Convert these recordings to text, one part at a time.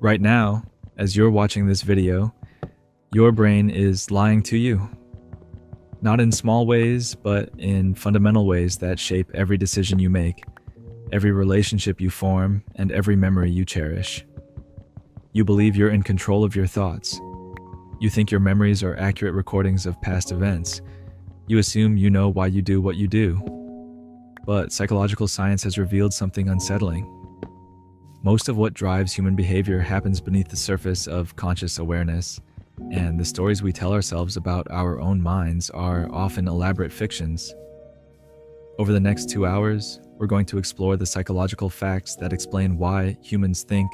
Right now, as you're watching this video, your brain is lying to you. Not in small ways, but in fundamental ways that shape every decision you make, every relationship you form, and every memory you cherish. You believe you're in control of your thoughts. You think your memories are accurate recordings of past events. You assume you know why you do what you do. But psychological science has revealed something unsettling. Most of what drives human behavior happens beneath the surface of conscious awareness, and the stories we tell ourselves about our own minds are often elaborate fictions. Over the next 2 hours, we're going to explore the psychological facts that explain why humans think,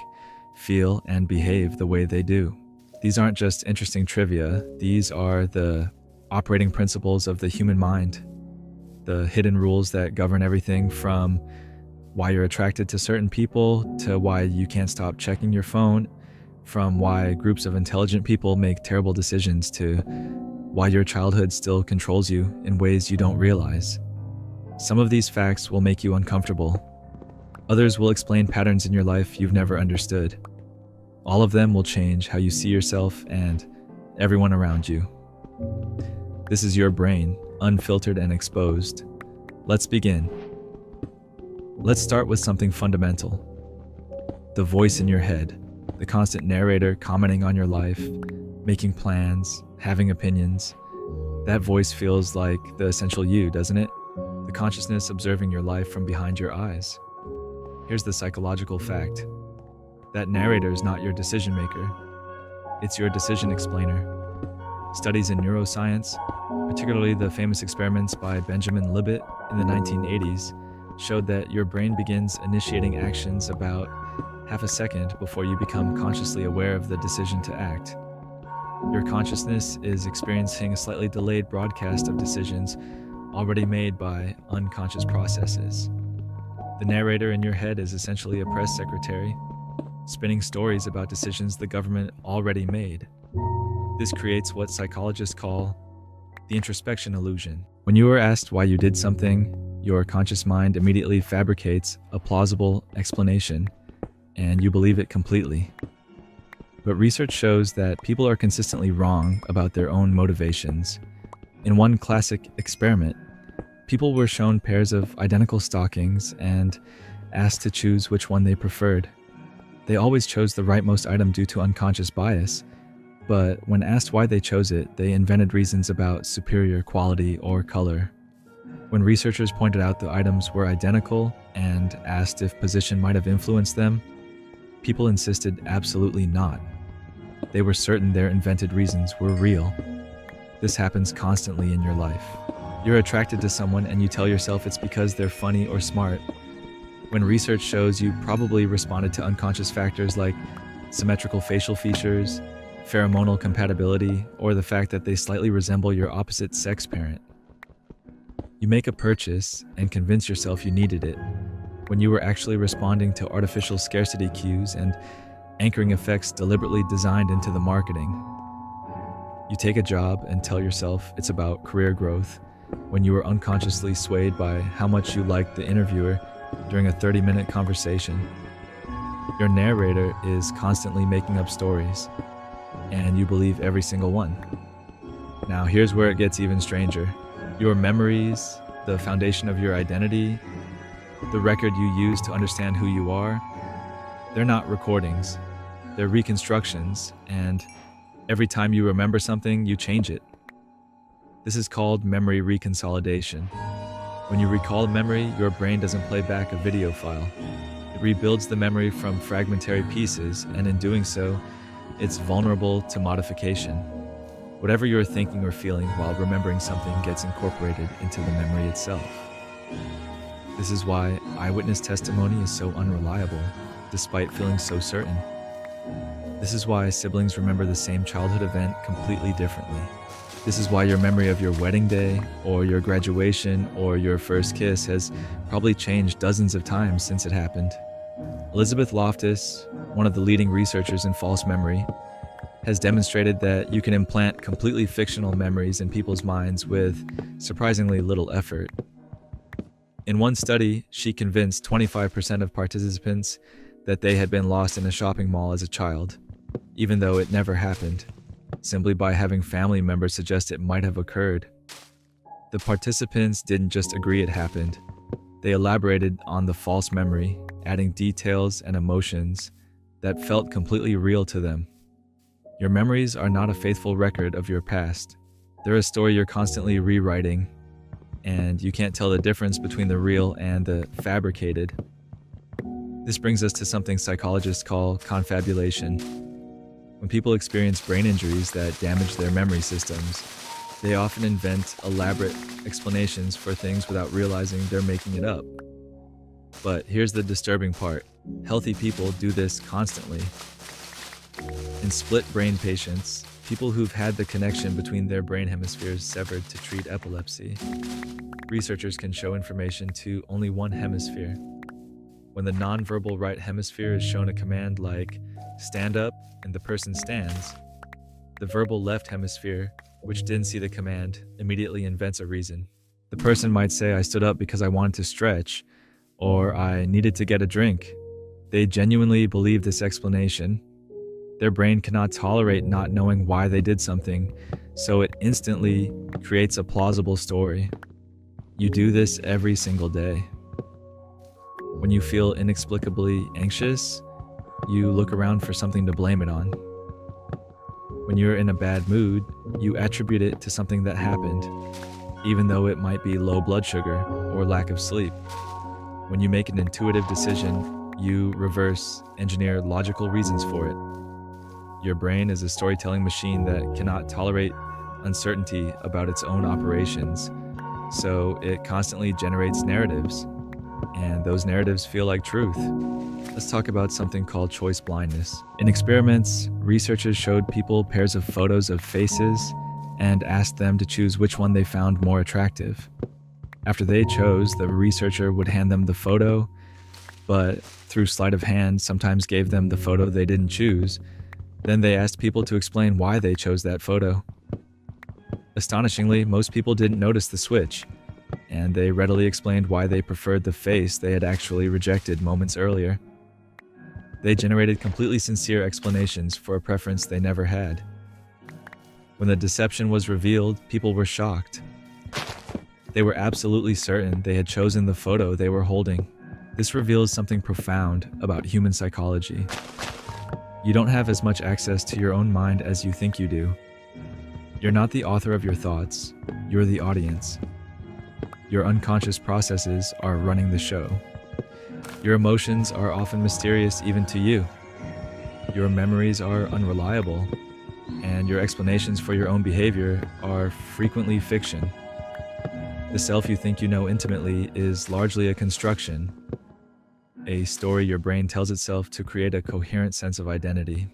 feel, and behave the way they do. These aren't just interesting trivia, these are the operating principles of the human mind, the hidden rules that govern everything from why you're attracted to certain people, to why you can't stop checking your phone, from why groups of intelligent people make terrible decisions, to why your childhood still controls you in ways you don't realize. Some of these facts will make you uncomfortable. Others will explain patterns in your life you've never understood. All of them will change how you see yourself and everyone around you. This is your brain, unfiltered and exposed. Let's begin. Let's start with something fundamental. The voice in your head, the constant narrator commenting on your life, making plans, having opinions. That voice feels like the essential you, doesn't it? The consciousness observing your life from behind your eyes. Here's the psychological fact. That narrator is not your decision maker. It's your decision explainer. Studies in neuroscience, particularly the famous experiments by Benjamin Libet in the 1980s, showed that your brain begins initiating actions about half a second before you become consciously aware of the decision to act. Your consciousness is experiencing a slightly delayed broadcast of decisions already made by unconscious processes. The narrator in your head is essentially a press secretary, spinning stories about decisions the government already made. This creates what psychologists call the introspection illusion. When you are asked why you did something, your conscious mind immediately fabricates a plausible explanation, and you believe it completely. But research shows that people are consistently wrong about their own motivations. In one classic experiment, people were shown pairs of identical stockings and asked to choose which one they preferred. They always chose the rightmost item due to unconscious bias, but when asked why they chose it, they invented reasons about superior quality or color. When researchers pointed out the items were identical and asked if position might have influenced them, people insisted absolutely not. They were certain their invented reasons were real. This happens constantly in your life. You're attracted to someone and you tell yourself it's because they're funny or smart, when research shows you probably responded to unconscious factors like symmetrical facial features, pheromonal compatibility, or the fact that they slightly resemble your opposite sex parent. You make a purchase and convince yourself you needed it, when you were actually responding to artificial scarcity cues and anchoring effects deliberately designed into the marketing. You take a job and tell yourself it's about career growth, when you were unconsciously swayed by how much you liked the interviewer during a 30-minute conversation. Your narrator is constantly making up stories, and you believe every single one. Now here's where it gets even stranger. Your memories, the foundation of your identity, the record you use to understand who you are, they're not recordings, they're reconstructions, and every time you remember something, you change it. This is called memory reconsolidation. When you recall a memory, your brain doesn't play back a video file. It rebuilds the memory from fragmentary pieces, and in doing so, it's vulnerable to modification. Whatever you're thinking or feeling while remembering something gets incorporated into the memory itself. This is why eyewitness testimony is so unreliable, despite feeling so certain. This is why siblings remember the same childhood event completely differently. This is why your memory of your wedding day, or your graduation, or your first kiss has probably changed dozens of times since it happened. Elizabeth Loftus, one of the leading researchers in false memory, has demonstrated that you can implant completely fictional memories in people's minds with surprisingly little effort. In one study, she convinced 25% of participants that they had been lost in a shopping mall as a child, even though it never happened, simply by having family members suggest it might have occurred. The participants didn't just agree it happened, they elaborated on the false memory, adding details and emotions that felt completely real to them. Your memories are not a faithful record of your past. They're a story you're constantly rewriting, and you can't tell the difference between the real and the fabricated. This brings us to something psychologists call confabulation. When people experience brain injuries that damage their memory systems, they often invent elaborate explanations for things without realizing they're making it up. But here's the disturbing part. Healthy people do this constantly. In split brain patients, people who've had the connection between their brain hemispheres severed to treat epilepsy, researchers can show information to only one hemisphere. When the nonverbal right hemisphere is shown a command like stand up and the person stands, the verbal left hemisphere, which didn't see the command, immediately invents a reason. The person might say, I stood up because I wanted to stretch, or I needed to get a drink. They genuinely believe this explanation. Their brain cannot tolerate not knowing why they did something, so it instantly creates a plausible story. You do this every single day. When you feel inexplicably anxious, you look around for something to blame it on. When you're in a bad mood, you attribute it to something that happened, even though it might be low blood sugar or lack of sleep. When you make an intuitive decision, you reverse engineer logical reasons for it. Your brain is a storytelling machine that cannot tolerate uncertainty about its own operations, so it constantly generates narratives, and those narratives feel like truth. Let's talk about something called choice blindness. In experiments, researchers showed people pairs of photos of faces and asked them to choose which one they found more attractive. After they chose, the researcher would hand them the photo, but through sleight of hand sometimes gave them the photo they didn't choose. Then they asked people to explain why they chose that photo. Astonishingly, most people didn't notice the switch, and they readily explained why they preferred the face they had actually rejected moments earlier. They generated completely sincere explanations for a preference they never had. When the deception was revealed, people were shocked. They were absolutely certain they had chosen the photo they were holding. This reveals something profound about human psychology. You don't have as much access to your own mind as you think you do. You're not the author of your thoughts, you're the audience. Your unconscious processes are running the show. Your emotions are often mysterious even to you. Your memories are unreliable, and your explanations for your own behavior are frequently fiction. The self you think you know intimately is largely a construction, a story your brain tells itself to create a coherent sense of identity.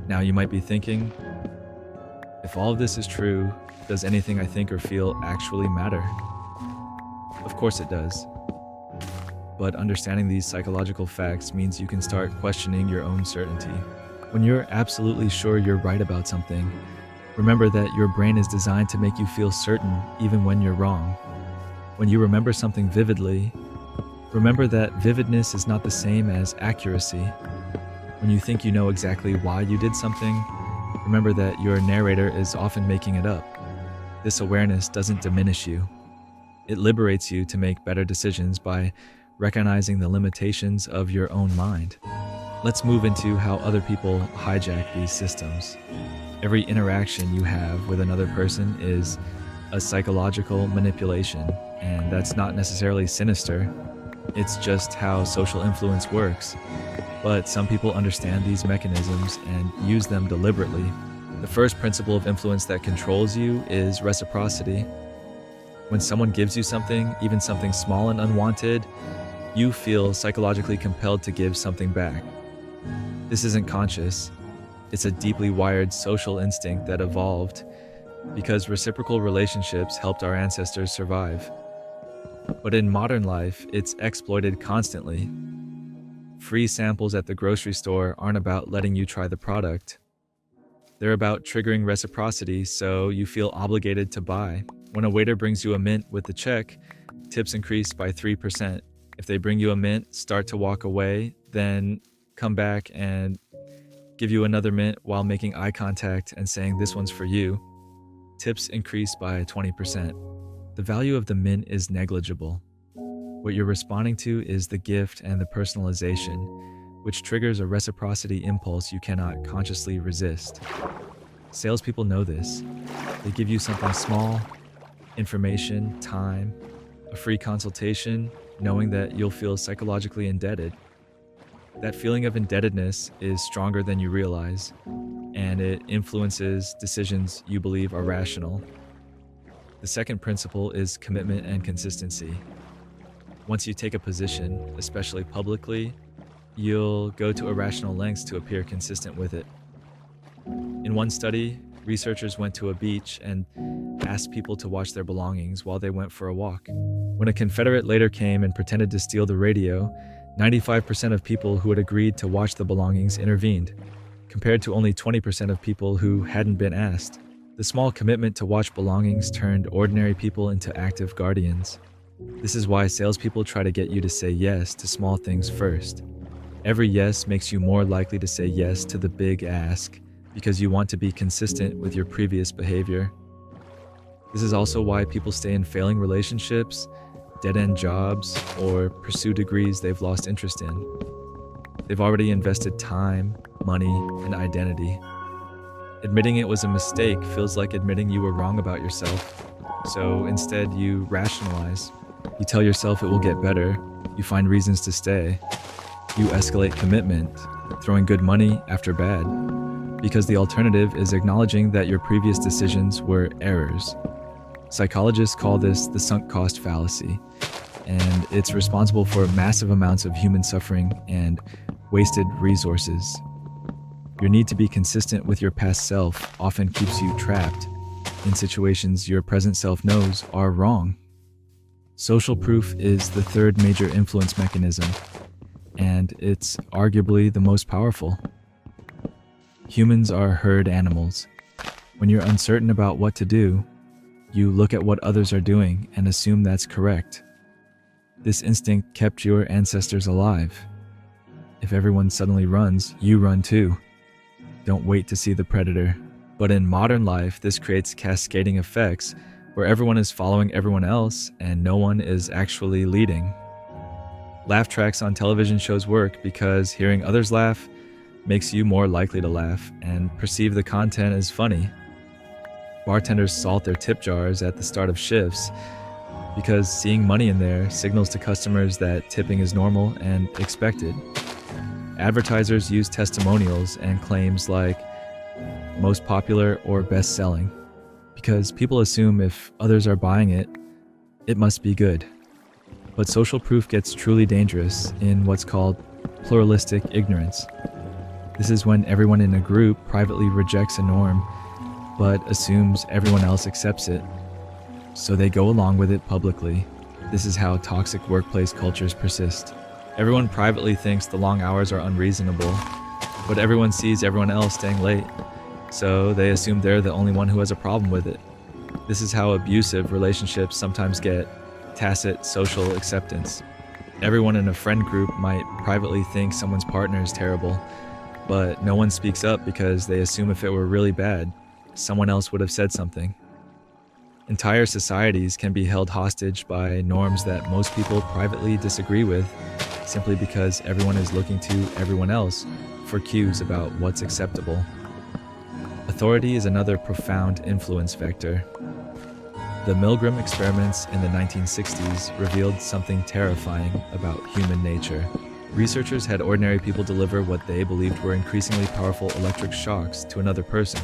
Now you might be thinking, if all of this is true, does anything I think or feel actually matter? Of course it does. But understanding these psychological facts means you can start questioning your own certainty. When you're absolutely sure you're right about something, remember that your brain is designed to make you feel certain even when you're wrong. When you remember something vividly, remember that vividness is not the same as accuracy. When you think you know exactly why you did something, remember that your narrator is often making it up. This awareness doesn't diminish you. It liberates you to make better decisions by recognizing the limitations of your own mind. Let's move into how other people hijack these systems. Every interaction you have with another person is a psychological manipulation, and that's not necessarily sinister. It's just how social influence works. But some people understand these mechanisms and use them deliberately. The first principle of influence that controls you is reciprocity. When someone gives you something, even something small and unwanted, you feel psychologically compelled to give something back. This isn't conscious. It's a deeply wired social instinct that evolved because reciprocal relationships helped our ancestors survive. But in modern life, it's exploited constantly. Free samples at the grocery store aren't about letting you try the product. They're about triggering reciprocity so you feel obligated to buy. When a waiter brings you a mint with the check, tips increase by 3%. If they bring you a mint, start to walk away, then come back and give you another mint while making eye contact and saying this one's for you, tips increase by 20%. The value of the mint is negligible. What you're responding to is the gift and the personalization, which triggers a reciprocity impulse you cannot consciously resist. Salespeople know this. They give you something small, information, time, a free consultation, knowing that you'll feel psychologically indebted. That feeling of indebtedness is stronger than you realize, and it influences decisions you believe are rational. The second principle is commitment and consistency. Once you take a position, especially publicly, you'll go to irrational lengths to appear consistent with it. In one study, researchers went to a beach and asked people to watch their belongings while they went for a walk. When a Confederate later came and pretended to steal the radio, 95% of people who had agreed to watch the belongings intervened, compared to only 20% of people who hadn't been asked. The small commitment to watch belongings turned ordinary people into active guardians. This is why salespeople try to get you to say yes to small things first. Every yes makes you more likely to say yes to the big ask, because you want to be consistent with your previous behavior. This is also why people stay in failing relationships, dead-end jobs, or pursue degrees they've lost interest in. They've already invested time, money, and identity. Admitting it was a mistake feels like admitting you were wrong about yourself. So instead, you rationalize. You tell yourself it will get better. You find reasons to stay. You escalate commitment, throwing good money after bad. Because the alternative is acknowledging that your previous decisions were errors. Psychologists call this the sunk cost fallacy, and it's responsible for massive amounts of human suffering and wasted resources. Your need to be consistent with your past self often keeps you trapped in situations your present self knows are wrong. Social proof is the third major influence mechanism, and it's arguably the most powerful. Humans are herd animals. When you're uncertain about what to do, you look at what others are doing and assume that's correct. This instinct kept your ancestors alive. If everyone suddenly runs, you run too. Don't wait to see the predator. But in modern life, this creates cascading effects where everyone is following everyone else and no one is actually leading. Laugh tracks on television shows work because hearing others laugh makes you more likely to laugh and perceive the content as funny. Bartenders salt their tip jars at the start of shifts because seeing money in there signals to customers that tipping is normal and expected. Advertisers use testimonials and claims like most popular or best selling because people assume if others are buying it, it must be good. But social proof gets truly dangerous in what's called pluralistic ignorance. This is when everyone in a group privately rejects a norm but assumes everyone else accepts it, so they go along with it publicly. This is how toxic workplace cultures persist. Everyone privately thinks the long hours are unreasonable, but everyone sees everyone else staying late, so they assume they're the only one who has a problem with it. This is how abusive relationships sometimes get tacit social acceptance. Everyone in a friend group might privately think someone's partner is terrible, but no one speaks up because they assume if it were really bad, someone else would have said something. Entire societies can be held hostage by norms that most people privately disagree with, simply because everyone is looking to everyone else for cues about what's acceptable. Authority is another profound influence vector. The Milgram experiments in the 1960s revealed something terrifying about human nature. Researchers had ordinary people deliver what they believed were increasingly powerful electric shocks to another person,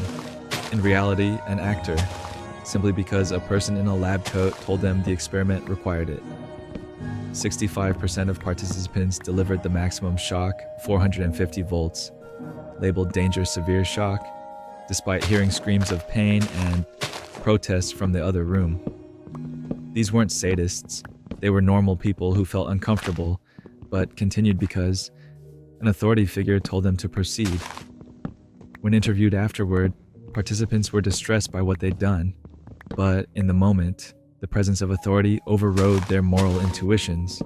in reality an actor, simply because a person in a lab coat told them the experiment required it. 65% of participants delivered the maximum shock, 450 volts, labeled danger severe shock, despite hearing screams of pain and protests from the other room. These weren't sadists. They were normal people who felt uncomfortable, but continued because an authority figure told them to proceed. When interviewed afterward, participants were distressed by what they'd done, but in the moment, the presence of authority overrode their moral intuitions.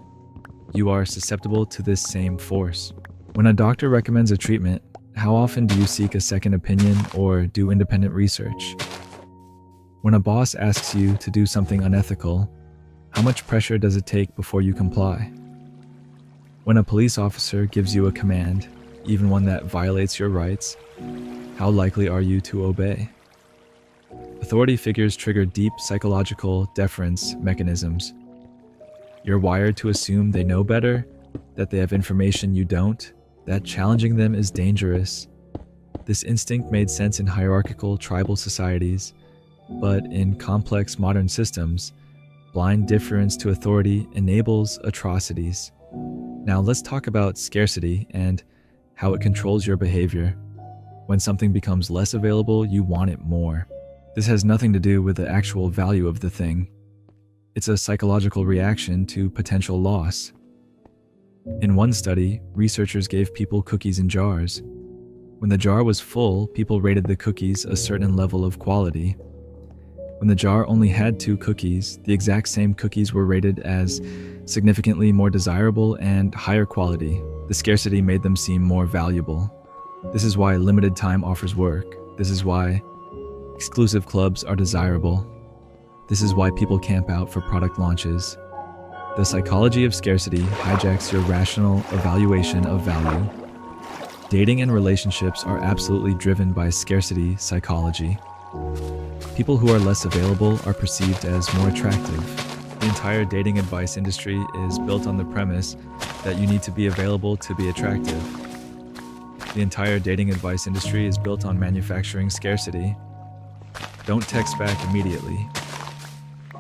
You are susceptible to this same force. When a doctor recommends a treatment, how often do you seek a second opinion or do independent research? When a boss asks you to do something unethical, how much pressure does it take before you comply? When a police officer gives you a command, even one that violates your rights, how likely are you to obey? Authority figures trigger deep psychological deference mechanisms. You're wired to assume they know better, that they have information you don't, that challenging them is dangerous. This instinct made sense in hierarchical tribal societies, but in complex modern systems, blind deference to authority enables atrocities. Now let's talk about scarcity and how it controls your behavior. When something becomes less available, you want it more. This has nothing to do with the actual value of the thing. It's a psychological reaction to potential loss. In one study, researchers gave people cookies in jars. When the jar was full, people rated the cookies a certain level of quality. When the jar only had 2 cookies, the exact same cookies were rated as significantly more desirable and higher quality. The scarcity made them seem more valuable. This is why limited time offers work. This is why exclusive clubs are desirable. This is why people camp out for product launches. The psychology of scarcity hijacks your rational evaluation of value. Dating and relationships are absolutely driven by scarcity psychology. People who are less available are perceived as more attractive. The entire dating advice industry is built on the premise that you need to be available to be attractive. The entire dating advice industry is built on manufacturing scarcity. Don't text back immediately.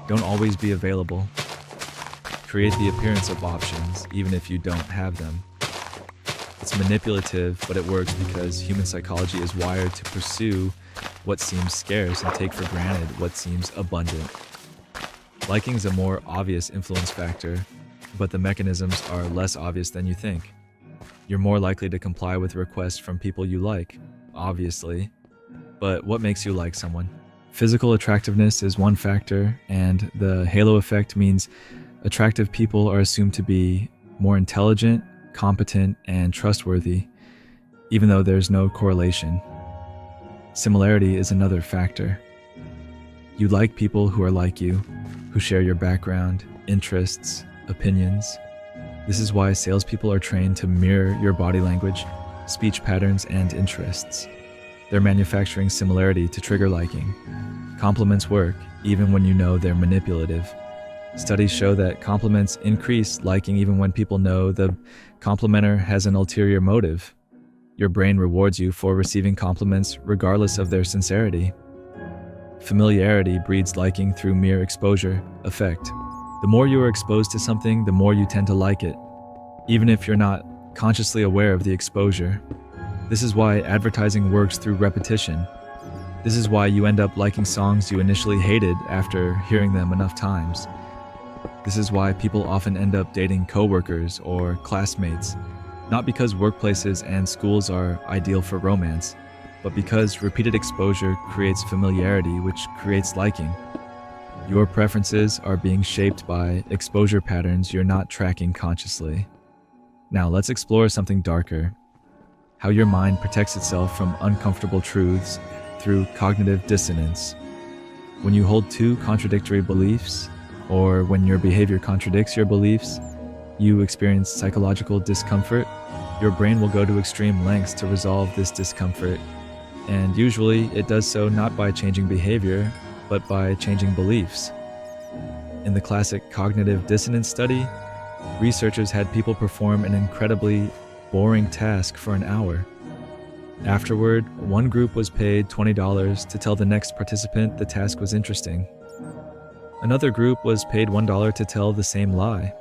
Don't always be available. Create the appearance of options, even if you don't have them. It's manipulative, but it works because human psychology is wired to pursue what seems scarce and take for granted what seems abundant. Liking is a more obvious influence factor, but the mechanisms are less obvious than you think. You're more likely to comply with requests from people you like, obviously. But what makes you like someone? Physical attractiveness is one factor, and the halo effect means attractive people are assumed to be more intelligent, competent, and trustworthy, even though there's no correlation. Similarity is another factor. You like people who are like you, who share your background, interests, opinions. This is why salespeople are trained to mirror your body language, speech patterns, and interests. They're manufacturing similarity to trigger liking. Compliments work, even when you know they're manipulative. Studies show that compliments increase liking even when people know the complimenter has an ulterior motive. Your brain rewards you for receiving compliments regardless of their sincerity. Familiarity breeds liking through mere exposure effect. The more you are exposed to something, the more you tend to like it, even if you're not consciously aware of the exposure. This is why advertising works through repetition. This is why you end up liking songs you initially hated after hearing them enough times. This is why people often end up dating coworkers or classmates, not because workplaces and schools are ideal for romance, but because repeated exposure creates familiarity, which creates liking. Your preferences are being shaped by exposure patterns you're not tracking consciously. Now let's explore something darker: how your mind protects itself from uncomfortable truths through cognitive dissonance. When you hold 2 contradictory beliefs, or when your behavior contradicts your beliefs, you experience psychological discomfort. Your brain will go to extreme lengths to resolve this discomfort, and usually it does so not by changing behavior, but by changing beliefs. In the classic cognitive dissonance study, researchers had people perform an incredibly boring task for an hour. Afterward, one group was paid $20 to tell the next participant the task was interesting. Another group was paid $1 to tell the same lie.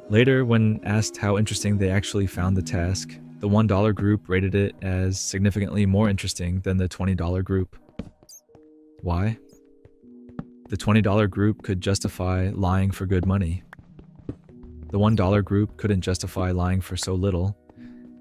Later, when asked how interesting they actually found the task, the $1 group rated it as significantly more interesting than the $20 group. Why? The $20 group could justify lying for good money. The $1 group couldn't justify lying for so little,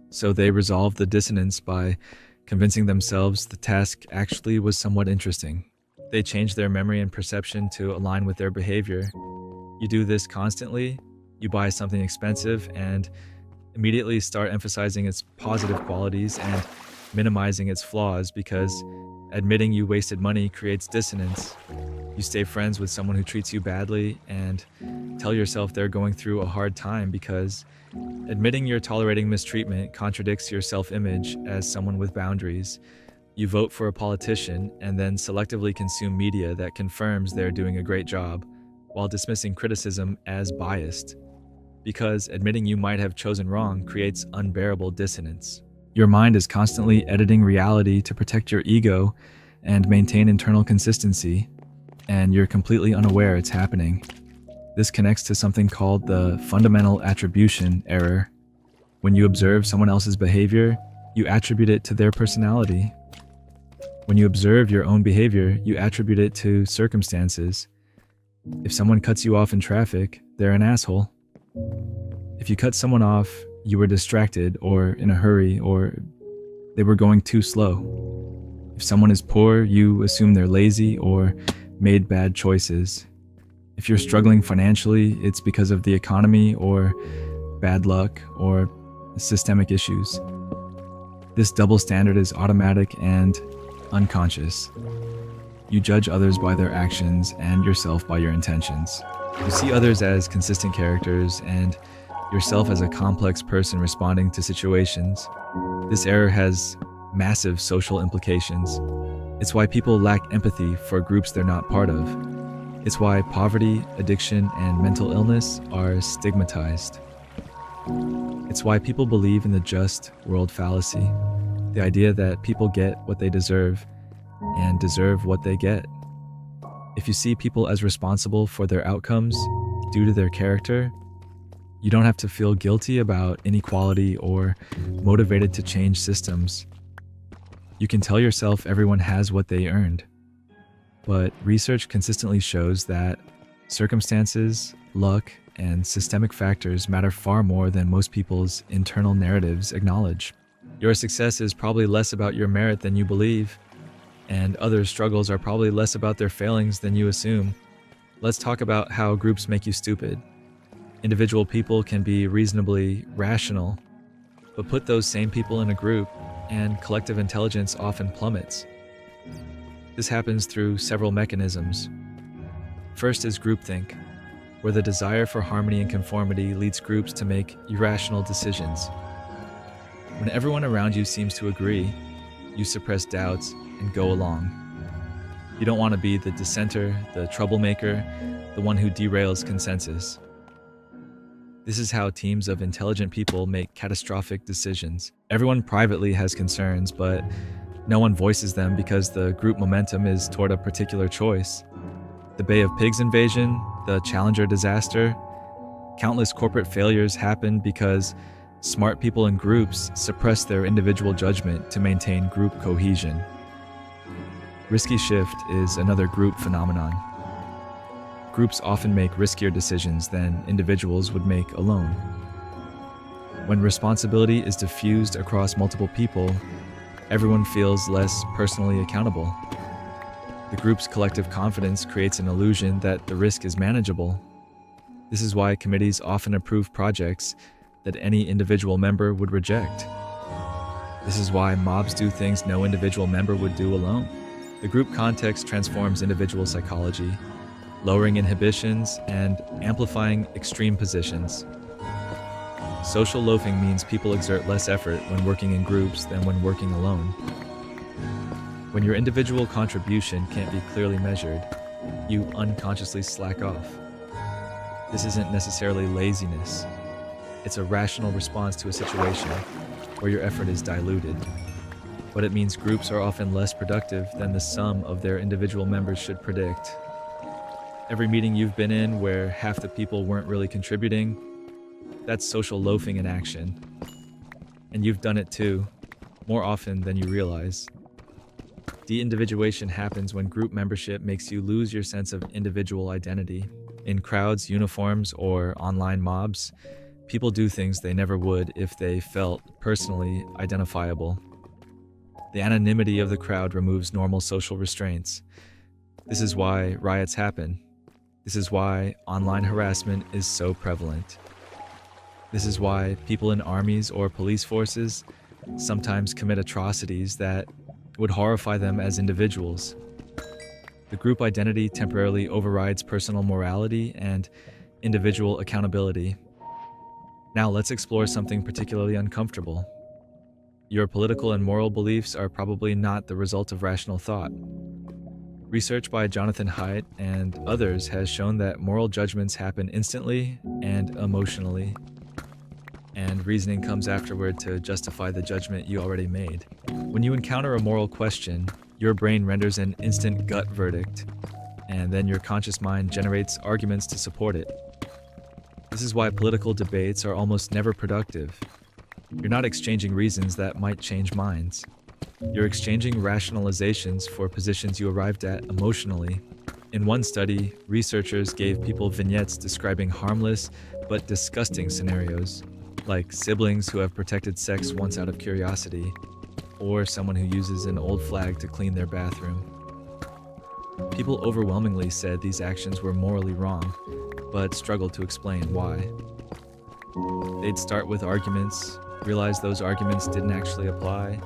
so they resolved the dissonance by convincing themselves the task actually was somewhat interesting. They changed their memory and perception to align with their behavior. You do this constantly, you buy something expensive, and Immediately start emphasizing its positive qualities and minimizing its flaws, because admitting you wasted money creates dissonance. You stay friends with someone who treats you badly and tell yourself they're going through a hard time, because admitting you're tolerating mistreatment contradicts your self-image as someone with boundaries. You vote for a politician and then selectively consume media that confirms they're doing a great job, while dismissing criticism as biased, because admitting you might have chosen wrong creates unbearable dissonance. Your mind is constantly editing reality to protect your ego and maintain internal consistency, and you're completely unaware it's happening. This connects to something called the fundamental attribution error. When you observe someone else's behavior, you attribute it to their personality. When you observe your own behavior, you attribute it to circumstances. If someone cuts you off in traffic, they're an asshole. If you cut someone off, you were distracted or in a hurry, or they were going too slow. If someone is poor, you assume they're lazy or made bad choices. If you're struggling financially, it's because of the economy or bad luck or systemic issues. This double standard is automatic and unconscious. You judge others by their actions and yourself by your intentions. You see others as consistent characters and yourself as a complex person responding to situations. This error has massive social implications. It's why people lack empathy for groups they're not part of. It's why poverty, addiction, and mental illness are stigmatized. It's why people believe in the just world fallacy, the idea that people get what they deserve and deserve what they get. If you see people as responsible for their outcomes due to their character, you don't have to feel guilty about inequality or motivated to change systems. You can tell yourself everyone has what they earned. But research consistently shows that circumstances, luck, and systemic factors matter far more than most people's internal narratives acknowledge. Your success is probably less about your merit than you believe, and others' struggles are probably less about their failings than you assume. Let's talk about how groups make you stupid. Individual people can be reasonably rational, but put those same people in a group, and collective intelligence often plummets. This happens through several mechanisms. First is groupthink, where the desire for harmony and conformity leads groups to make irrational decisions. When everyone around you seems to agree, you suppress doubts and go along. You don't want to be the dissenter, the troublemaker, the one who derails consensus. This is how teams of intelligent people make catastrophic decisions. Everyone privately has concerns, but no one voices them because the group momentum is toward a particular choice. The Bay of Pigs invasion, the Challenger disaster, countless corporate failures happened because smart people in groups suppress their individual judgment to maintain group cohesion. Risky shift is another group phenomenon. Groups often make riskier decisions than individuals would make alone. When responsibility is diffused across multiple people, everyone feels less personally accountable. The group's collective confidence creates an illusion that the risk is manageable. This is why committees often approve projects that any individual member would reject. This is why mobs do things no individual member would do alone. The group context transforms individual psychology, lowering inhibitions and amplifying extreme positions. Social loafing means people exert less effort when working in groups than when working alone. When your individual contribution can't be clearly measured, you unconsciously slack off. This isn't necessarily laziness. It's a rational response to a situation where your effort is diluted. But it means groups are often less productive than the sum of their individual members should predict. Every meeting you've been in where half the people weren't really contributing, that's social loafing in action. And you've done it too, more often than you realize. De-individuation happens when group membership makes you lose your sense of individual identity. In crowds, uniforms, or online mobs, people do things they never would if they felt personally identifiable. The anonymity of the crowd removes normal social restraints. This is why riots happen. This is why online harassment is so prevalent. This is why people in armies or police forces sometimes commit atrocities that would horrify them as individuals. The group identity temporarily overrides personal morality and individual accountability. Now let's explore something particularly uncomfortable. Your political and moral beliefs are probably not the result of rational thought. Research by Jonathan Haidt and others has shown that moral judgments happen instantly and emotionally, and reasoning comes afterward to justify the judgment you already made. When you encounter a moral question, your brain renders an instant gut verdict, and then your conscious mind generates arguments to support it. This is why political debates are almost never productive. You're not exchanging reasons that might change minds. You're exchanging rationalizations for positions you arrived at emotionally. In one study, researchers gave people vignettes describing harmless but disgusting scenarios, like siblings who have protected sex once out of curiosity, or someone who uses an old flag to clean their bathroom. People overwhelmingly said these actions were morally wrong, but struggled to explain why. They'd start with arguments, realize those arguments didn't actually apply,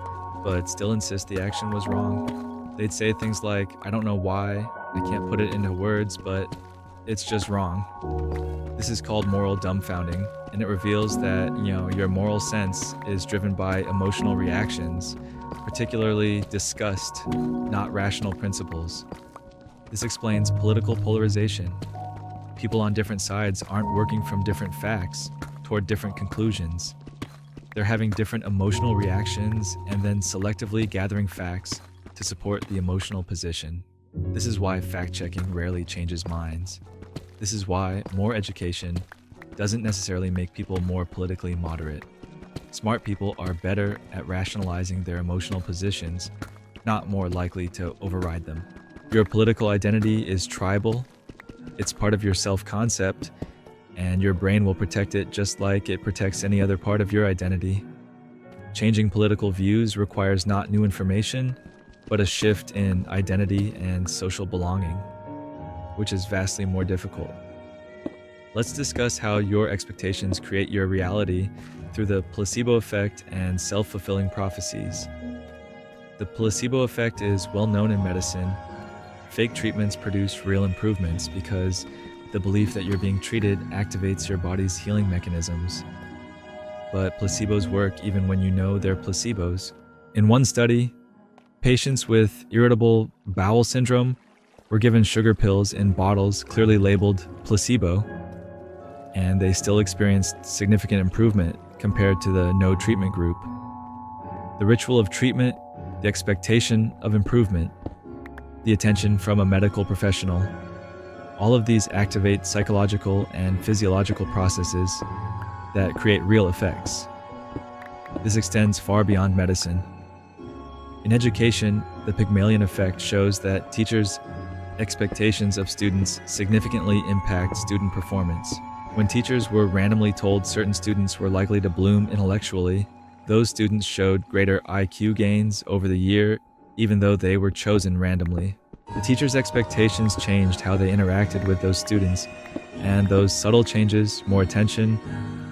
but still insist the action was wrong. They'd say things like, "I don't know why, I can't put it into words, but it's just wrong." This is called moral dumbfounding, and it reveals that, your moral sense is driven by emotional reactions, particularly disgust, not rational principles. This explains political polarization. People on different sides aren't working from different facts toward different conclusions. They're having different emotional reactions and then selectively gathering facts to support the emotional position. This is why fact-checking rarely changes minds. This is why more education doesn't necessarily make people more politically moderate. Smart people are better at rationalizing their emotional positions, not more likely to override them. Your political identity is tribal. It's part of your self-concept, and your brain will protect it just like it protects any other part of your identity. Changing political views requires not new information, but a shift in identity and social belonging, which is vastly more difficult. Let's discuss how your expectations create your reality through the placebo effect and self-fulfilling prophecies. The placebo effect is well known in medicine. Fake treatments produce real improvements because the belief that you're being treated activates your body's healing mechanisms. But placebos work even when you know they're placebos. In one study, patients with irritable bowel syndrome were given sugar pills in bottles clearly labeled placebo, and they still experienced significant improvement compared to the no treatment group. The ritual of treatment, the expectation of improvement, the attention from a medical professional, all of these activate psychological and physiological processes that create real effects. This extends far beyond medicine. In education, the Pygmalion effect shows that teachers' expectations of students significantly impact student performance. When teachers were randomly told certain students were likely to bloom intellectually, those students showed greater IQ gains over the year, even though they were chosen randomly. The teachers' expectations changed how they interacted with those students, and those subtle changes, more attention,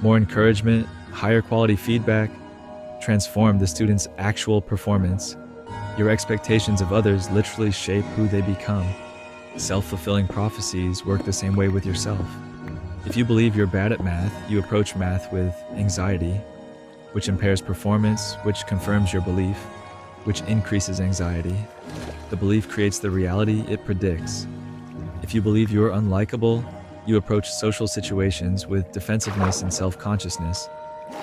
more encouragement, higher quality feedback, transformed the students' actual performance. Your expectations of others literally shape who they become. Self-fulfilling prophecies work the same way with yourself. If you believe you're bad at math, you approach math with anxiety, which impairs performance, which confirms your belief, which increases anxiety. The belief creates the reality it predicts. If you believe you're unlikable, you approach social situations with defensiveness and self-consciousness,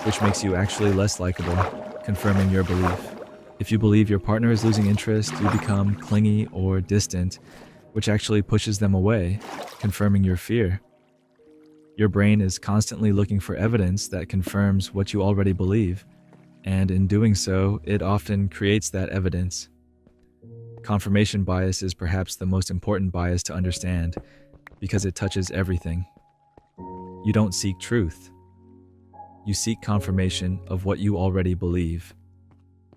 which makes you actually less likable, confirming your belief. If you believe your partner is losing interest, you become clingy or distant, which actually pushes them away, confirming your fear. Your brain is constantly looking for evidence that confirms what you already believe, and in doing so, it often creates that evidence. Confirmation bias is perhaps the most important bias to understand, because it touches everything. You don't seek truth. You seek confirmation of what you already believe.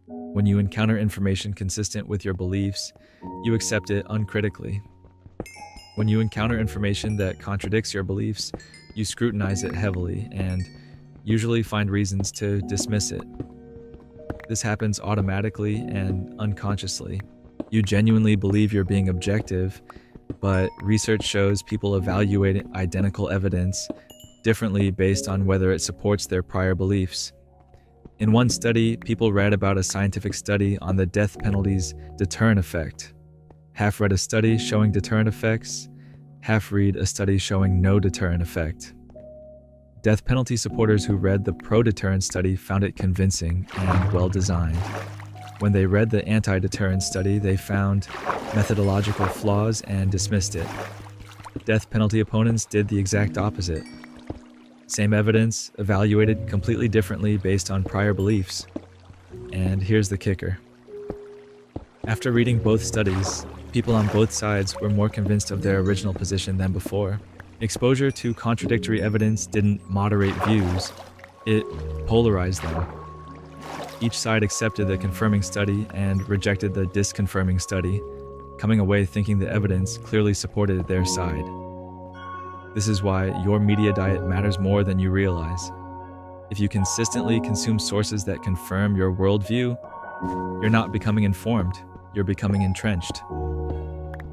When you encounter information consistent with your beliefs, you accept it uncritically. When you encounter information that contradicts your beliefs, you scrutinize it heavily, and usually find reasons to dismiss it. This happens automatically and unconsciously. You genuinely believe you're being objective, but research shows people evaluate identical evidence differently based on whether it supports their prior beliefs. In one study, people read about a scientific study on the death penalty's deterrent effect. Half read a study showing deterrent effects, half read a study showing no deterrent effect. Death penalty supporters who read the pro-deterrent study found it convincing and well-designed. When they read the anti-deterrent study, they found methodological flaws and dismissed it. Death penalty opponents did the exact opposite. Same evidence, evaluated completely differently based on prior beliefs. And here's the kicker. After reading both studies, people on both sides were more convinced of their original position than before. Exposure to contradictory evidence didn't moderate views, it polarized them. Each side accepted the confirming study and rejected the disconfirming study, coming away thinking the evidence clearly supported their side. This is why your media diet matters more than you realize. If you consistently consume sources that confirm your worldview, you're not becoming informed, you're becoming entrenched.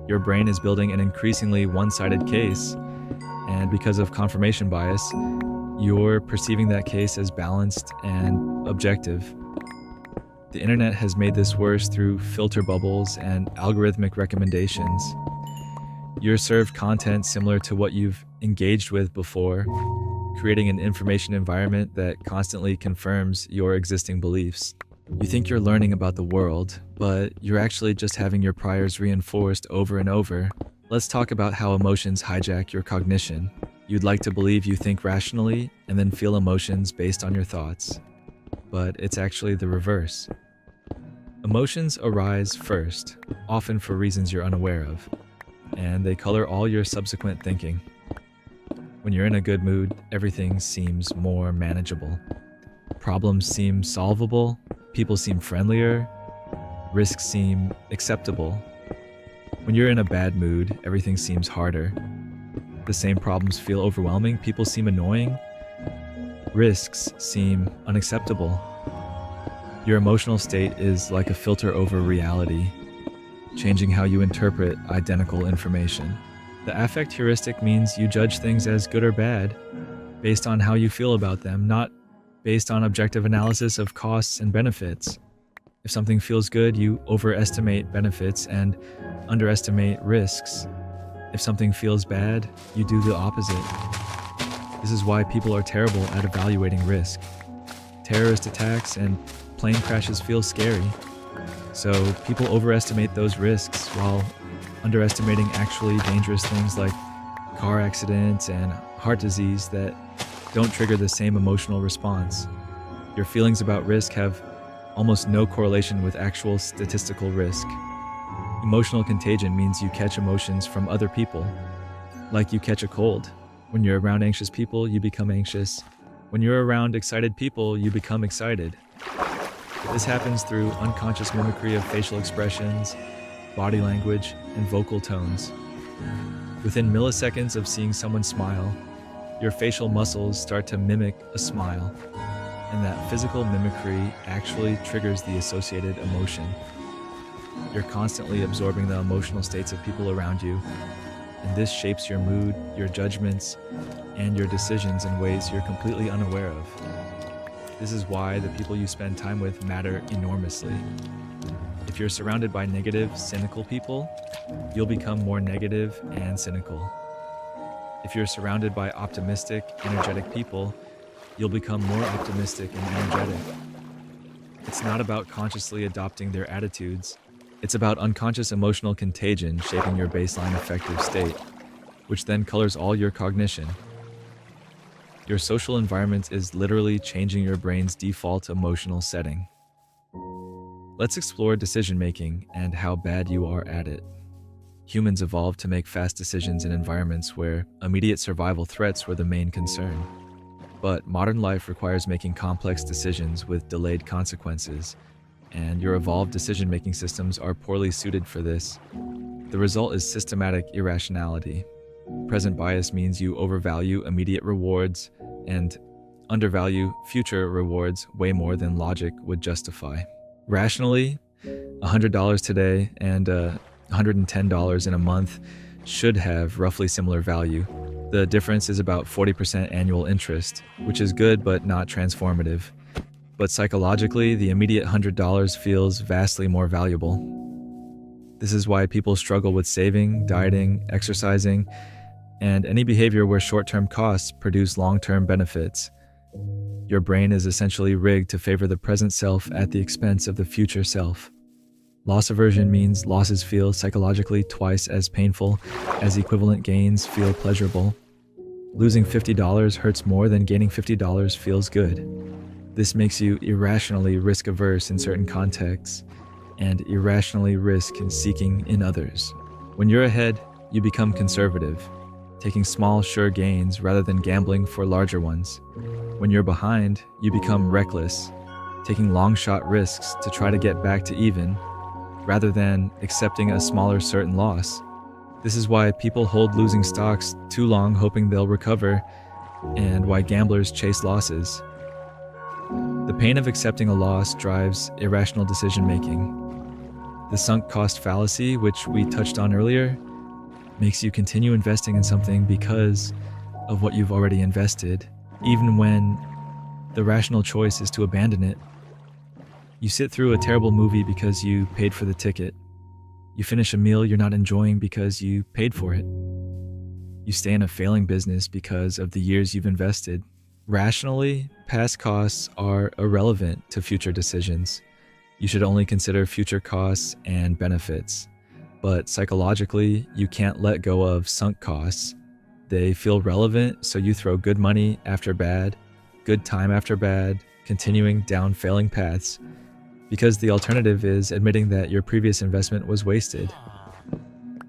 Your brain is building an increasingly one-sided case, and because of confirmation bias, you're perceiving that case as balanced and objective. The internet has made this worse through filter bubbles and algorithmic recommendations. You're served content similar to what you've engaged with before, creating an information environment that constantly confirms your existing beliefs. You think you're learning about the world, but you're actually just having your priors reinforced over and over. Let's talk about how emotions hijack your cognition. You'd like to believe you think rationally and then feel emotions based on your thoughts. But it's actually the reverse. Emotions arise first, often for reasons you're unaware of, and they color all your subsequent thinking. When you're in a good mood, everything seems more manageable. Problems seem solvable, people seem friendlier, risks seem acceptable. When you're in a bad mood, everything seems harder. The same problems feel overwhelming, people seem annoying, risks seem unacceptable. Your emotional state is like a filter over reality, changing how you interpret identical information. The affect heuristic means you judge things as good or bad based on how you feel about them, not based on objective analysis of costs and benefits. If something feels good, you overestimate benefits and underestimate risks. If something feels bad, you do the opposite. This is why people are terrible at evaluating risk. Terrorist attacks and plane crashes feel scary, so people overestimate those risks while underestimating actually dangerous things like car accidents and heart disease that don't trigger the same emotional response. Your feelings about risk have almost no correlation with actual statistical risk. Emotional contagion means you catch emotions from other people, like you catch a cold. When you're around anxious people, you become anxious. When you're around excited people, you become excited. This happens through unconscious mimicry of facial expressions, body language, and vocal tones. Within milliseconds of seeing someone smile, your facial muscles start to mimic a smile, and that physical mimicry actually triggers the associated emotion. You're constantly absorbing the emotional states of people around you, and this shapes your mood, your judgments, and your decisions in ways you're completely unaware of. This is why the people you spend time with matter enormously. If you're surrounded by negative, cynical people, you'll become more negative and cynical. If you're surrounded by optimistic, energetic people, you'll become more optimistic and energetic. It's not about consciously adopting their attitudes. It's about unconscious emotional contagion shaping your baseline affective state, which then colors all your cognition. Your social environment is literally changing your brain's default emotional setting. Let's explore decision-making and how bad you are at it. Humans evolved to make fast decisions in environments where immediate survival threats were the main concern. But modern life requires making complex decisions with delayed consequences, and your evolved decision-making systems are poorly suited for this. The result is systematic irrationality. Present bias means you overvalue immediate rewards and undervalue future rewards way more than logic would justify. Rationally, $100 today and $110 in a month should have roughly similar value. The difference is about 40% annual interest, which is good but not transformative. But psychologically, the immediate $100 feels vastly more valuable. This is why people struggle with saving, dieting, exercising, and any behavior where short-term costs produce long-term benefits. Your brain is essentially rigged to favor the present self at the expense of the future self. Loss aversion means losses feel psychologically twice as painful as equivalent gains feel pleasurable. Losing $50 hurts more than gaining $50 feels good. This makes you irrationally risk-averse in certain contexts and irrationally risk in seeking in others. When you're ahead, you become conservative, taking small, sure gains rather than gambling for larger ones. When you're behind, you become reckless, taking long-shot risks to try to get back to even, rather than accepting a smaller certain loss. This is why people hold losing stocks too long hoping they'll recover, and why gamblers chase losses. The pain of accepting a loss drives irrational decision-making. The sunk cost fallacy, which we touched on earlier, makes you continue investing in something because of what you've already invested, even when the rational choice is to abandon it. You sit through a terrible movie because you paid for the ticket. You finish a meal you're not enjoying because you paid for it. You stay in a failing business because of the years you've invested. Rationally, past costs are irrelevant to future decisions. You should only consider future costs and benefits. But psychologically, you can't let go of sunk costs. They feel relevant, so you throw good money after bad, good time after bad, continuing down failing paths, because the alternative is admitting that your previous investment was wasted.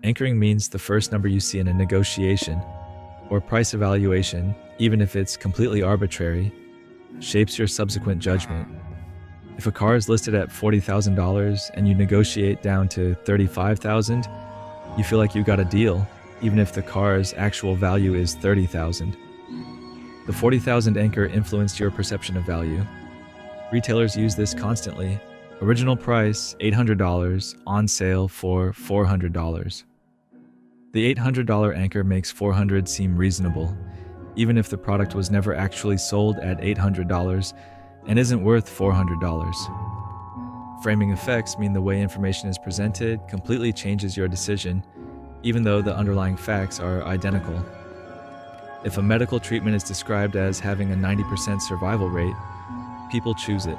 Anchoring means the first number you see in a negotiation or price evaluation, even if it's completely arbitrary, shapes your subsequent judgment. If a car is listed at $40,000 and you negotiate down to $35,000, you feel like you got a deal, even if the car's actual value is $30,000. The $40,000 anchor influenced your perception of value. Retailers use this constantly. Original price, $800, on sale for $400. The $800 anchor makes $400 seem reasonable, even if the product was never actually sold at $800 and isn't worth $400. Framing effects mean the way information is presented completely changes your decision, even though the underlying facts are identical. If a medical treatment is described as having a 90% survival rate, people choose it.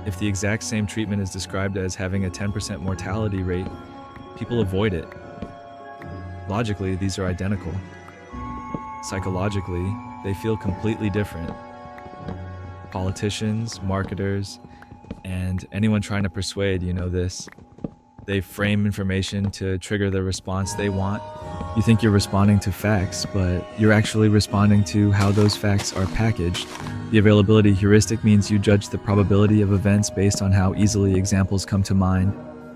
If the exact same treatment is described as having a 10% mortality rate, people avoid it. Logically, these are identical. Psychologically, they feel completely different. Politicians, marketers, and anyone trying to persuade you know this. They frame information to trigger the response they want. You think you're responding to facts, but you're actually responding to how those facts are packaged. The availability heuristic means you judge the probability of events based on how easily examples come to mind,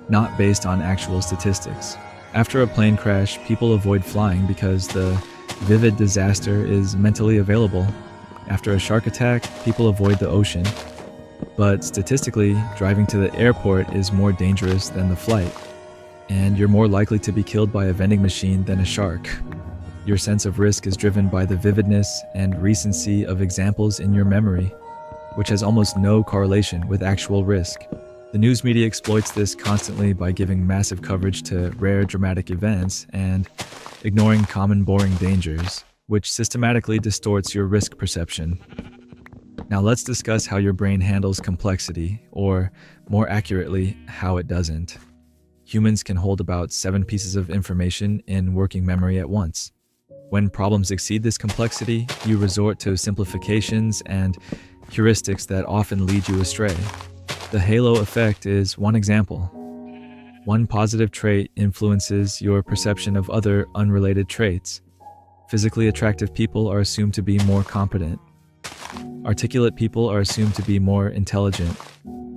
not based on actual statistics. After a plane crash, people avoid flying because the vivid disaster is mentally available. After a shark attack, people avoid the ocean. But statistically, driving to the airport is more dangerous than the flight, and you're more likely to be killed by a vending machine than a shark. Your sense of risk is driven by the vividness and recency of examples in your memory, which has almost no correlation with actual risk. The news media exploits this constantly by giving massive coverage to rare dramatic events and ignoring common boring dangers, which systematically distorts your risk perception. Now let's discuss how your brain handles complexity, or more accurately, how it doesn't. Humans can hold about 7 pieces of information in working memory at once. When problems exceed this complexity, you resort to simplifications and heuristics that often lead you astray. The halo effect is one example. One positive trait influences your perception of other unrelated traits. Physically attractive people are assumed to be more competent. Articulate people are assumed to be more intelligent.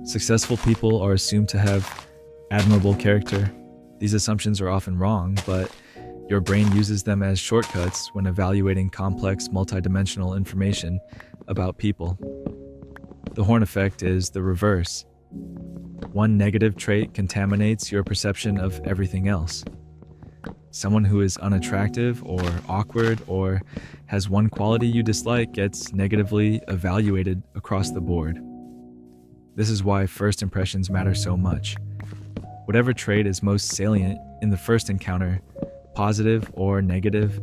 Successful people are assumed to have admirable character. These assumptions are often wrong, but Your brain uses them as shortcuts when evaluating complex multidimensional information about people. The horn effect is the reverse. One negative trait contaminates your perception of everything else. Someone who is unattractive or awkward or has one quality you dislike gets negatively evaluated across the board. This is why first impressions matter so much. Whatever trait is most salient in the first encounter, positive or negative,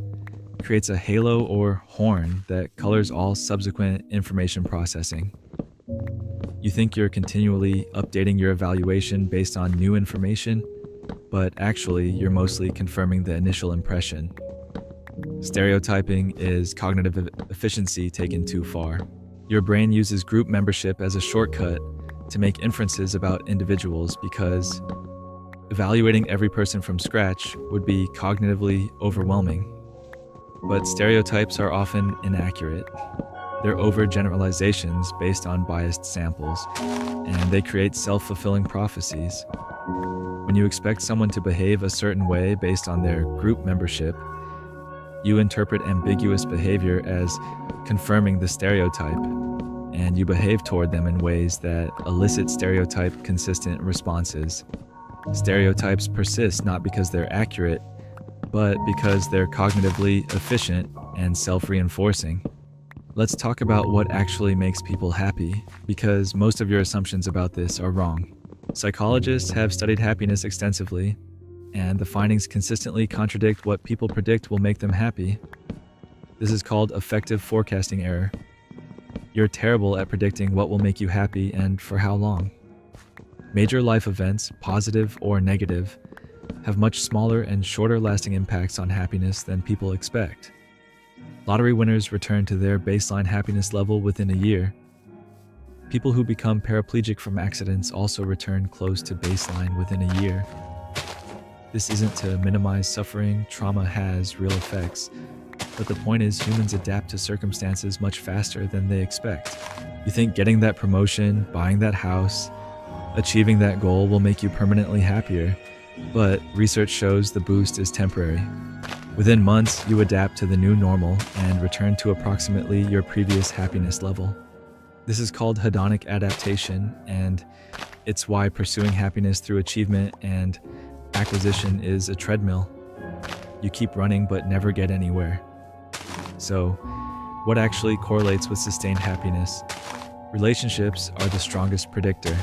creates a halo or horn that colors all subsequent information processing. You think you're continually updating your evaluation based on new information, but actually you're mostly confirming the initial impression. Stereotyping is cognitive efficiency taken too far. Your brain uses group membership as a shortcut to make inferences about individuals because evaluating every person from scratch would be cognitively overwhelming. But stereotypes are often inaccurate. They're overgeneralizations based on biased samples, and they create self-fulfilling prophecies. When you expect someone to behave a certain way based on their group membership, you interpret ambiguous behavior as confirming the stereotype, and you behave toward them in ways that elicit stereotype-consistent responses. Stereotypes persist not because they're accurate, but because they're cognitively efficient and self-reinforcing. Let's talk about what actually makes people happy, because most of your assumptions about this are wrong. Psychologists have studied happiness extensively, and the findings consistently contradict what people predict will make them happy. This is called affective forecasting error. You're terrible at predicting what will make you happy and for how long. Major life events, positive or negative, have much smaller and shorter lasting impacts on happiness than people expect. Lottery winners return to their baseline happiness level within a year. People who become paraplegic from accidents also return close to baseline within a year. This isn't to minimize suffering. Trauma has real effects, but the point is humans adapt to circumstances much faster than they expect. You think getting that promotion, buying that house, achieving that goal will make you permanently happier, but research shows the boost is temporary. Within months, you adapt to the new normal and return to approximately your previous happiness level. This is called hedonic adaptation, and it's why pursuing happiness through achievement and acquisition is a treadmill. You keep running but never get anywhere. So, what actually correlates with sustained happiness? Relationships are the strongest predictor.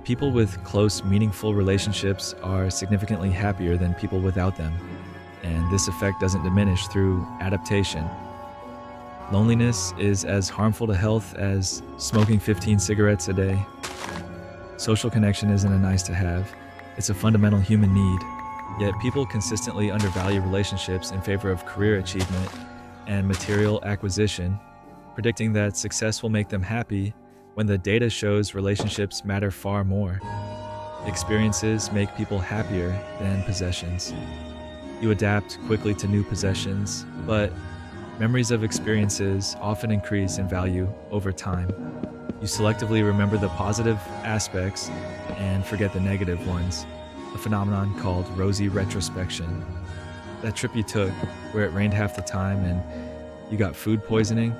People with close, meaningful relationships are significantly happier than people without them, and this effect doesn't diminish through adaptation. Loneliness is as harmful to health as smoking 15 cigarettes a day. Social connection isn't a nice to have, it's a fundamental human need. Yet people consistently undervalue relationships in favor of career achievement and material acquisition, predicting that success will make them happy when the data shows relationships matter far more. Experiences make people happier than possessions. You adapt quickly to new possessions, but memories of experiences often increase in value over time. You selectively remember the positive aspects and forget the negative ones, a phenomenon called rosy retrospection. That trip you took, where it rained half the time and you got food poisoning,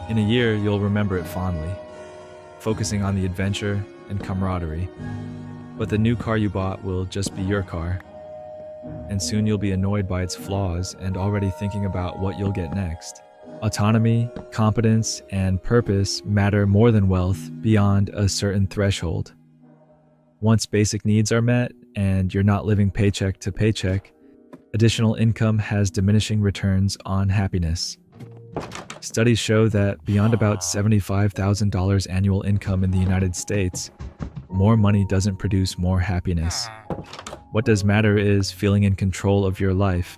in a year you'll remember it fondly, focusing on the adventure and camaraderie. But the new car you bought will just be your car, and soon you'll be annoyed by its flaws and already thinking about what you'll get next. Autonomy, competence, and purpose matter more than wealth beyond a certain threshold. Once basic needs are met and you're not living paycheck to paycheck, additional income has diminishing returns on happiness. Studies show that beyond about $75,000 annual income in the United States, more money doesn't produce more happiness. What does matter is feeling in control of your life,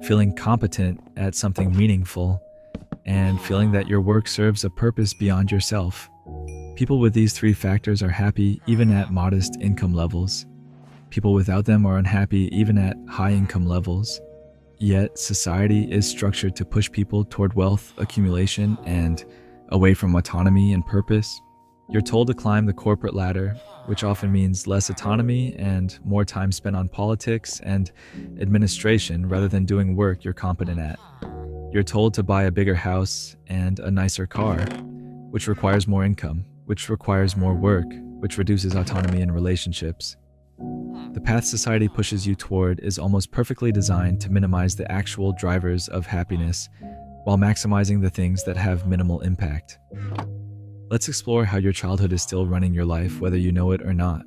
feeling competent at something meaningful, and feeling that your work serves a purpose beyond yourself. People with these three factors are happy even at modest income levels. People without them are unhappy even at high income levels. Yet society is structured to push people toward wealth accumulation and away from autonomy and purpose. You're told to climb the corporate ladder, which often means less autonomy and more time spent on politics and administration rather than doing work you're competent at. You're told to buy a bigger house and a nicer car, which requires more income, which requires more work, which reduces autonomy in relationships. The path society pushes you toward is almost perfectly designed to minimize the actual drivers of happiness while maximizing the things that have minimal impact. Let's explore how your childhood is still running your life, whether you know it or not.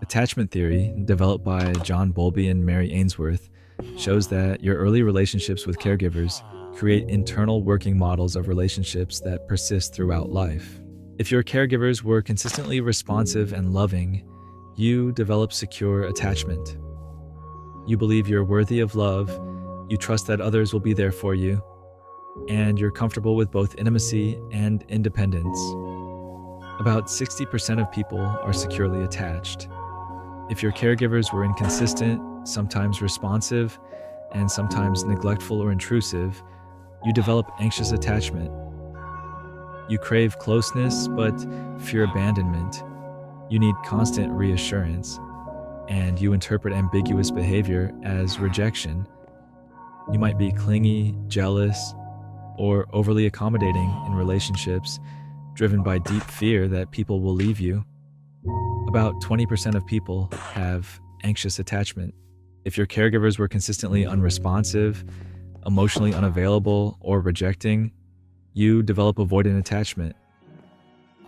Attachment theory, developed by John Bowlby and Mary Ainsworth, shows that your early relationships with caregivers create internal working models of relationships that persist throughout life. If your caregivers were consistently responsive and loving, you develop secure attachment. You believe you're worthy of love, you trust that others will be there for you, and you're comfortable with both intimacy and independence. About 60% of people are securely attached. If your caregivers were inconsistent, sometimes responsive, and sometimes neglectful or intrusive, you develop anxious attachment. You crave closeness but fear abandonment. You need constant reassurance, and you interpret ambiguous behavior as rejection. You might be clingy, jealous, or overly accommodating in relationships, driven by deep fear that people will leave you. About 20% of people have anxious attachment. If your caregivers were consistently unresponsive, emotionally unavailable, or rejecting, you develop avoidant attachment.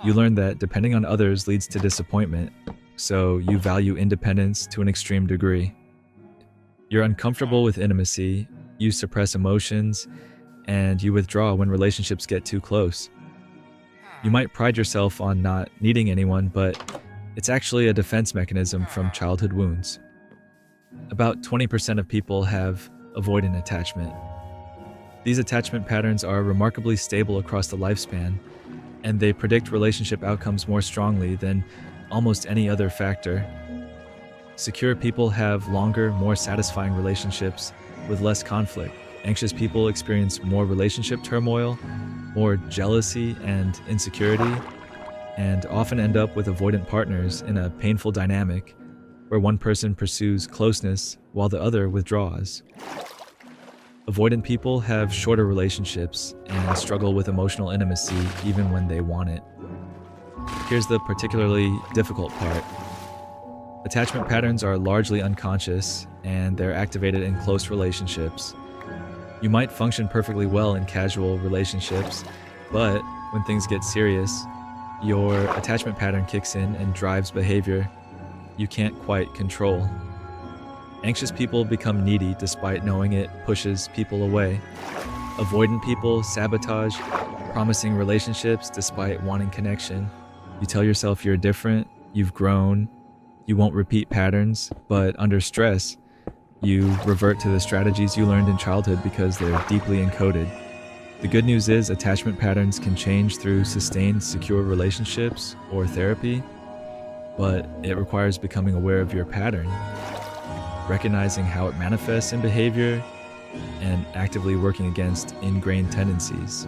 You learn that depending on others leads to disappointment, so you value independence to an extreme degree. You're uncomfortable with intimacy, you suppress emotions, and you withdraw when relationships get too close. You might pride yourself on not needing anyone, but it's actually a defense mechanism from childhood wounds. About 20% of people have avoidant attachment. These attachment patterns are remarkably stable across the lifespan, and they predict relationship outcomes more strongly than almost any other factor. Secure people have longer, more satisfying relationships with less conflict. Anxious people experience more relationship turmoil, more jealousy and insecurity, and often end up with avoidant partners in a painful dynamic where one person pursues closeness while the other withdraws. Avoidant people have shorter relationships and struggle with emotional intimacy even when they want it. Here's the particularly difficult part. Attachment patterns are largely unconscious, and they're activated in close relationships. You might function perfectly well in casual relationships, but when things get serious, your attachment pattern kicks in and drives behavior you can't quite control. Anxious people become needy despite knowing it pushes people away. Avoidant people sabotage promising relationships despite wanting connection. You tell yourself you're different, you've grown, you won't repeat patterns, but under stress, you revert to the strategies you learned in childhood because they're deeply encoded. The good news is attachment patterns can change through sustained, secure relationships or therapy, but it requires becoming aware of your pattern, recognizing how it manifests in behavior, and actively working against ingrained tendencies.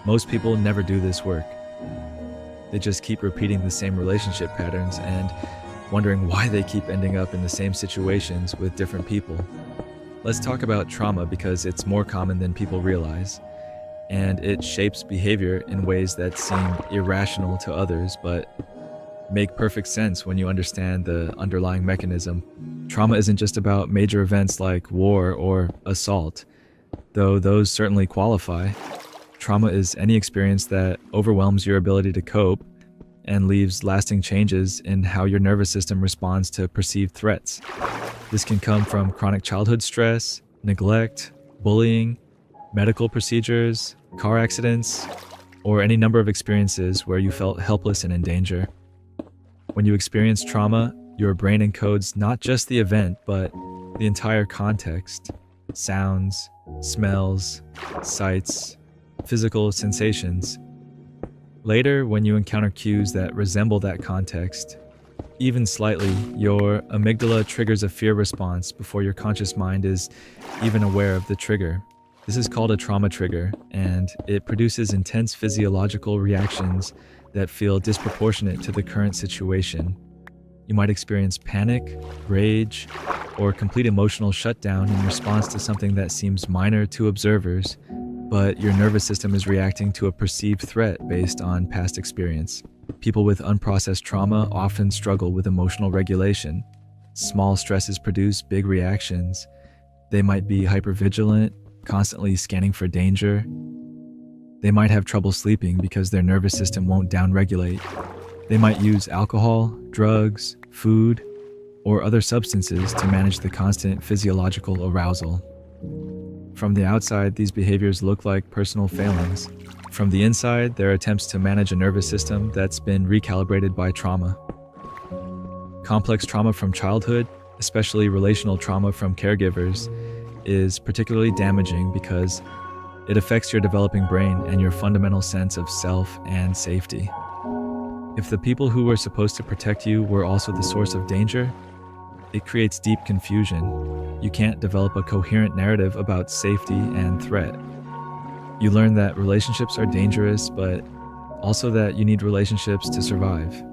Most people never do this work. They just keep repeating the same relationship patterns and wondering why they keep ending up in the same situations with different people. Let's talk about trauma because it's more common than people realize, and it shapes behavior in ways that seem irrational to others but make perfect sense when you understand the underlying mechanism. Trauma isn't just about major events like war or assault, though those certainly qualify. Trauma is any experience that overwhelms your ability to cope and leaves lasting changes in how your nervous system responds to perceived threats. This can come from chronic childhood stress, neglect, bullying, medical procedures, car accidents, or any number of experiences where you felt helpless and in danger. When you experience trauma, your brain encodes not just the event, but the entire context: sounds, smells, sights, physical sensations. Later, when you encounter cues that resemble that context, even slightly, your amygdala triggers a fear response before your conscious mind is even aware of the trigger. This is called a trauma trigger, and it produces intense physiological reactions that feel disproportionate to the current situation. You might experience panic, rage, or complete emotional shutdown in response to something that seems minor to observers, but your nervous system is reacting to a perceived threat based on past experience. People with unprocessed trauma often struggle with emotional regulation. Small stresses produce big reactions. They might be hypervigilant, constantly scanning for danger. They might have trouble sleeping because their nervous system won't downregulate. They might use alcohol, drugs, food, or other substances to manage the constant physiological arousal. From the outside, these behaviors look like personal failings. From the inside, they're attempts to manage a nervous system that's been recalibrated by trauma. Complex trauma from childhood, especially relational trauma from caregivers, is particularly damaging because it affects your developing brain and your fundamental sense of self and safety. If the people who were supposed to protect you were also the source of danger, it creates deep confusion. You can't develop a coherent narrative about safety and threat. You learn that relationships are dangerous, but also that you need relationships to survive.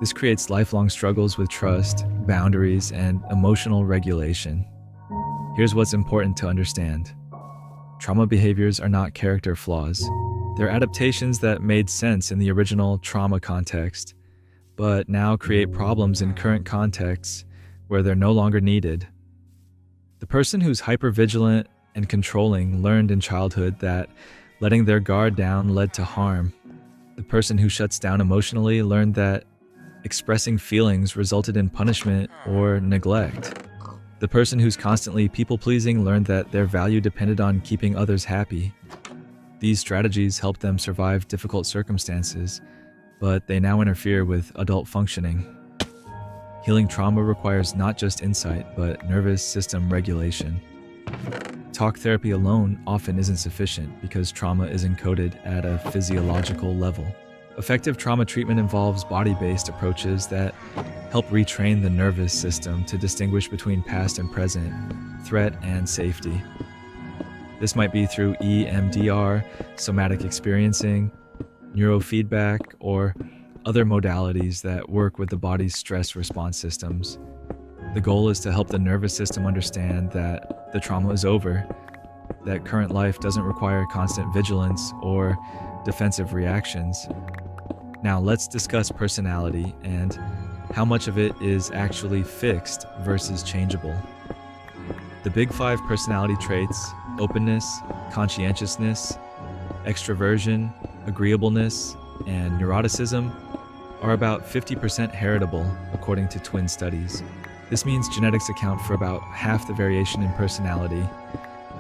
This creates lifelong struggles with trust, boundaries, and emotional regulation. Here's what's important to understand. Trauma behaviors are not character flaws. They're adaptations that made sense in the original trauma context, but now create problems in current contexts where they're no longer needed. The person who's hypervigilant and controlling learned in childhood that letting their guard down led to harm. The person who shuts down emotionally learned that expressing feelings resulted in punishment or neglect. The person who's constantly people-pleasing learned that their value depended on keeping others happy. These strategies helped them survive difficult circumstances, but they now interfere with adult functioning. Healing trauma requires not just insight, but nervous system regulation. Talk therapy alone often isn't sufficient because trauma is encoded at a physiological level. Effective trauma treatment involves body-based approaches that help retrain the nervous system to distinguish between past and present, threat and safety. This might be through EMDR, somatic experiencing, neurofeedback, or other modalities that work with the body's stress response systems. The goal is to help the nervous system understand that the trauma is over, that current life doesn't require constant vigilance or defensive reactions. Now let's discuss personality and how much of it is actually fixed versus changeable. The big 5 personality traits, openness, conscientiousness, extroversion, agreeableness, and neuroticism, are about 50% heritable according to twin studies. This means genetics account for about half the variation in personality,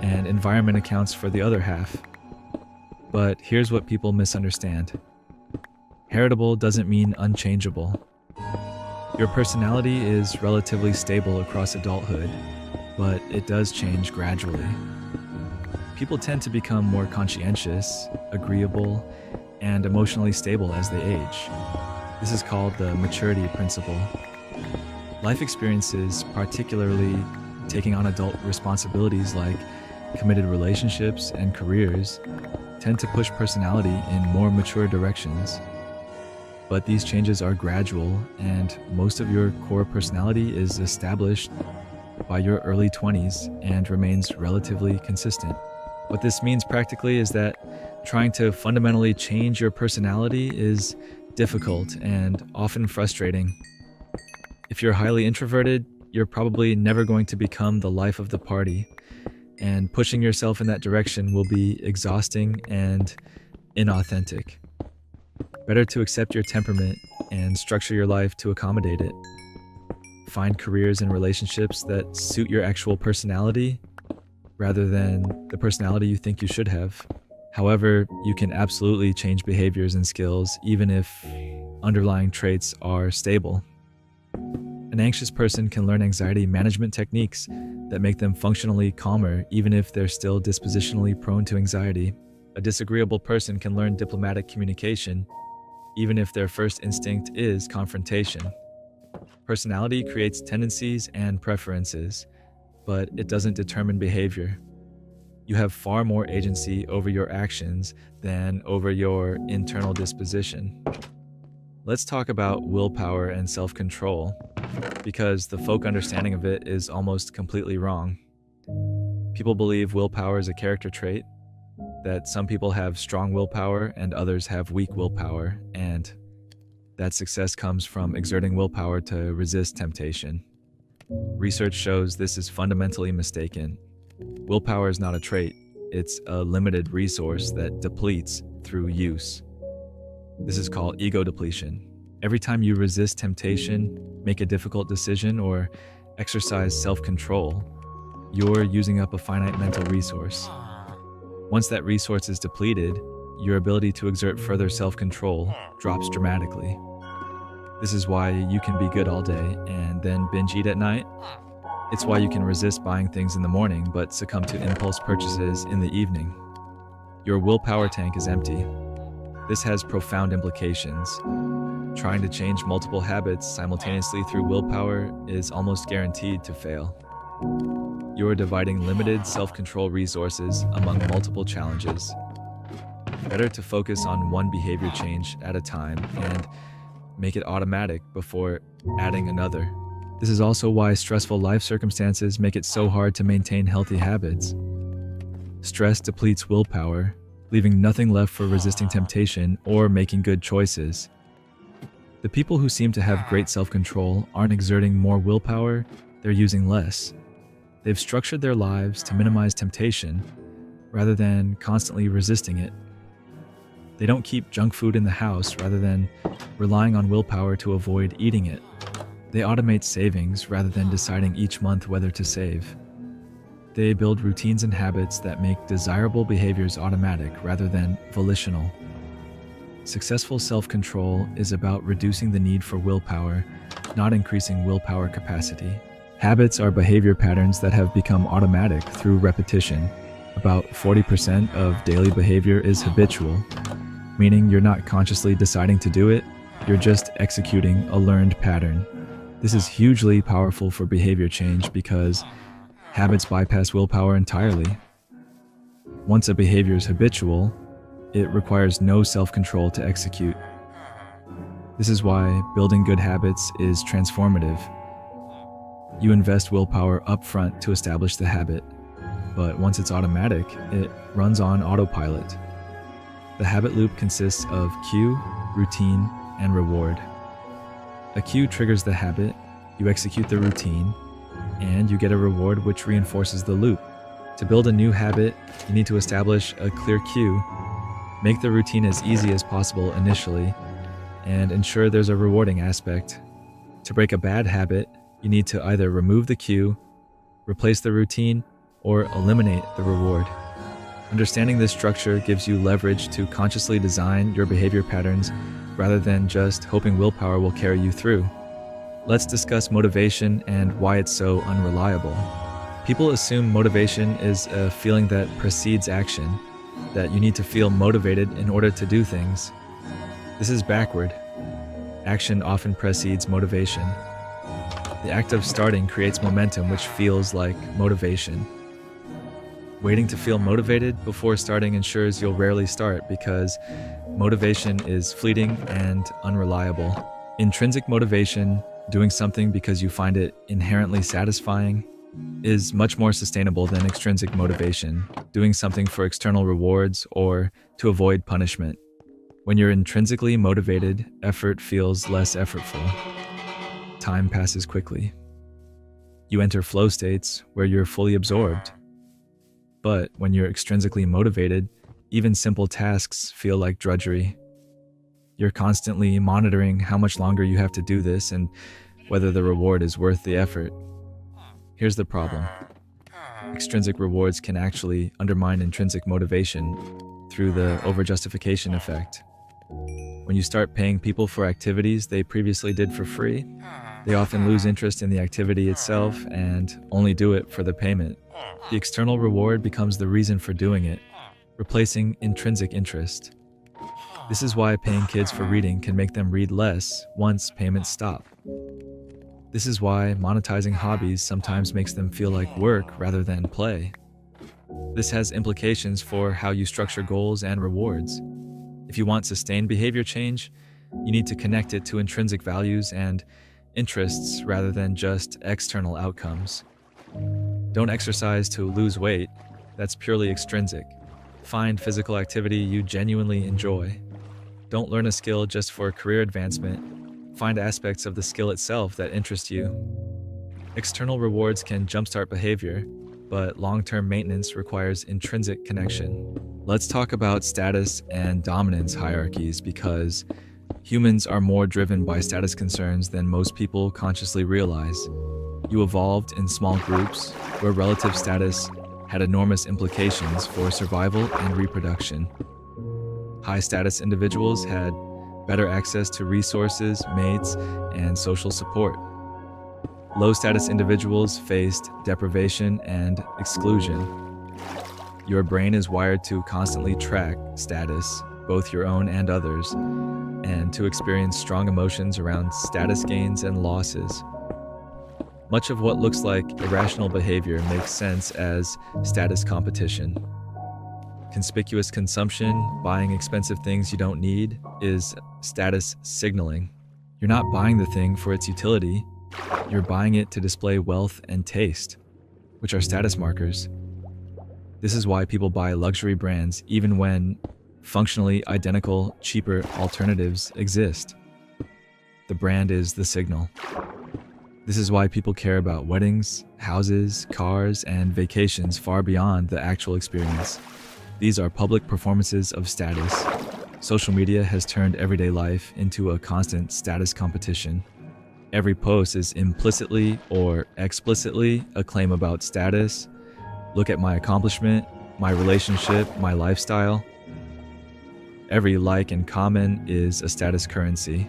and environment accounts for the other half. But here's what people misunderstand. Heritable doesn't mean unchangeable. Your personality is relatively stable across adulthood, but it does change gradually. People tend to become more conscientious, agreeable, and emotionally stable as they age. This is called the maturity principle. Life experiences, particularly taking on adult responsibilities like committed relationships and careers, tend to push personality in more mature directions. But these changes are gradual, and most of your core personality is established by your early 20s and remains relatively consistent. What this means practically is that trying to fundamentally change your personality is difficult and often frustrating. If you're highly introverted, you're probably never going to become the life of the party, and pushing yourself in that direction will be exhausting and inauthentic. Better to accept your temperament and structure your life to accommodate it. Find careers and relationships that suit your actual personality rather than the personality you think you should have. However, you can absolutely change behaviors and skills even if underlying traits are stable. An anxious person can learn anxiety management techniques that make them functionally calmer even if they're still dispositionally prone to anxiety. A disagreeable person can learn diplomatic communication even if their first instinct is confrontation. Personality creates tendencies and preferences, but it doesn't determine behavior. You have far more agency over your actions than over your internal disposition. Let's talk about willpower and self-control, because the folk understanding of it is almost completely wrong. People believe willpower is a character trait, that some people have strong willpower and others have weak willpower, and that success comes from exerting willpower to resist temptation. Research shows this is fundamentally mistaken. Willpower is not a trait, it's a limited resource that depletes through use. This is called ego depletion. Every time you resist temptation, make a difficult decision, or exercise self-control, you're using up a finite mental resource. Once that resource is depleted, your ability to exert further self-control drops dramatically. This is why you can be good all day and then binge eat at night. It's why you can resist buying things in the morning but succumb to impulse purchases in the evening. Your willpower tank is empty. This has profound implications. Trying to change multiple habits simultaneously through willpower is almost guaranteed to fail. You are dividing limited self-control resources among multiple challenges. Better to focus on one behavior change at a time and make it automatic before adding another. This is also why stressful life circumstances make it so hard to maintain healthy habits. Stress depletes willpower, leaving nothing left for resisting temptation or making good choices. The people who seem to have great self-control aren't exerting more willpower, they're using less. They've structured their lives to minimize temptation rather than constantly resisting it. They don't keep junk food in the house rather than relying on willpower to avoid eating it. They automate savings rather than deciding each month whether to save. They build routines and habits that make desirable behaviors automatic rather than volitional. Successful self-control is about reducing the need for willpower, not increasing willpower capacity. Habits are behavior patterns that have become automatic through repetition. About 40% of daily behavior is habitual, meaning you're not consciously deciding to do it, you're just executing a learned pattern. This is hugely powerful for behavior change because habits bypass willpower entirely. Once a behavior is habitual, it requires no self-control to execute. This is why building good habits is transformative. You invest willpower upfront to establish the habit, but once it's automatic, it runs on autopilot. The habit loop consists of cue, routine, and reward. A cue triggers the habit, you execute the routine, and you get a reward which reinforces the loop. To build a new habit, you need to establish a clear cue, make the routine as easy as possible initially, and ensure there's a rewarding aspect. To break a bad habit, you need to either remove the cue, replace the routine, or eliminate the reward. Understanding this structure gives you leverage to consciously design your behavior patterns rather than just hoping willpower will carry you through. Let's discuss motivation and why it's so unreliable. People assume motivation is a feeling that precedes action, that you need to feel motivated in order to do things. This is backward. Action often precedes motivation. The act of starting creates momentum, which feels like motivation. Waiting to feel motivated before starting ensures you'll rarely start because motivation is fleeting and unreliable. Intrinsic motivation, doing something because you find it inherently satisfying, is much more sustainable than extrinsic motivation, doing something for external rewards or to avoid punishment. When you're intrinsically motivated, effort feels less effortful. Time passes quickly. You enter flow states where you're fully absorbed. But when you're extrinsically motivated, even simple tasks feel like drudgery. You're constantly monitoring how much longer you have to do this and whether the reward is worth the effort. Here's the problem. Extrinsic rewards can actually undermine intrinsic motivation through the overjustification effect. When you start paying people for activities they previously did for free, they often lose interest in the activity itself and only do it for the payment. The external reward becomes the reason for doing it, replacing intrinsic interest. This is why paying kids for reading can make them read less once payments stop. This is why monetizing hobbies sometimes makes them feel like work rather than play. This has implications for how you structure goals and rewards. If you want sustained behavior change, you need to connect it to intrinsic values and interests rather than just external outcomes. Don't exercise to lose weight, that's purely extrinsic. Find physical activity you genuinely enjoy. Don't learn a skill just for career advancement. Find aspects of the skill itself that interest you. External rewards can jumpstart behavior, but long-term maintenance requires intrinsic connection. Let's talk about status and dominance hierarchies because humans are more driven by status concerns than most people consciously realize. You evolved in small groups where relative status had enormous implications for survival and reproduction. High-status individuals had better access to resources, mates, and social support. Low-status individuals faced deprivation and exclusion. Your brain is wired to constantly track status, both your own and others, and to experience strong emotions around status gains and losses. Much of what looks like irrational behavior makes sense as status competition. Conspicuous consumption, buying expensive things you don't need, is status signaling. You're not buying the thing for its utility, you're buying it to display wealth and taste, which are status markers. This is why people buy luxury brands even when functionally identical, cheaper alternatives exist. The brand is the signal. This is why people care about weddings, houses, cars, and vacations far beyond the actual experience. These are public performances of status. Social media has turned everyday life into a constant status competition. Every post is implicitly or explicitly a claim about status. Look at my accomplishment, my relationship, my lifestyle. Every like and comment is a status currency.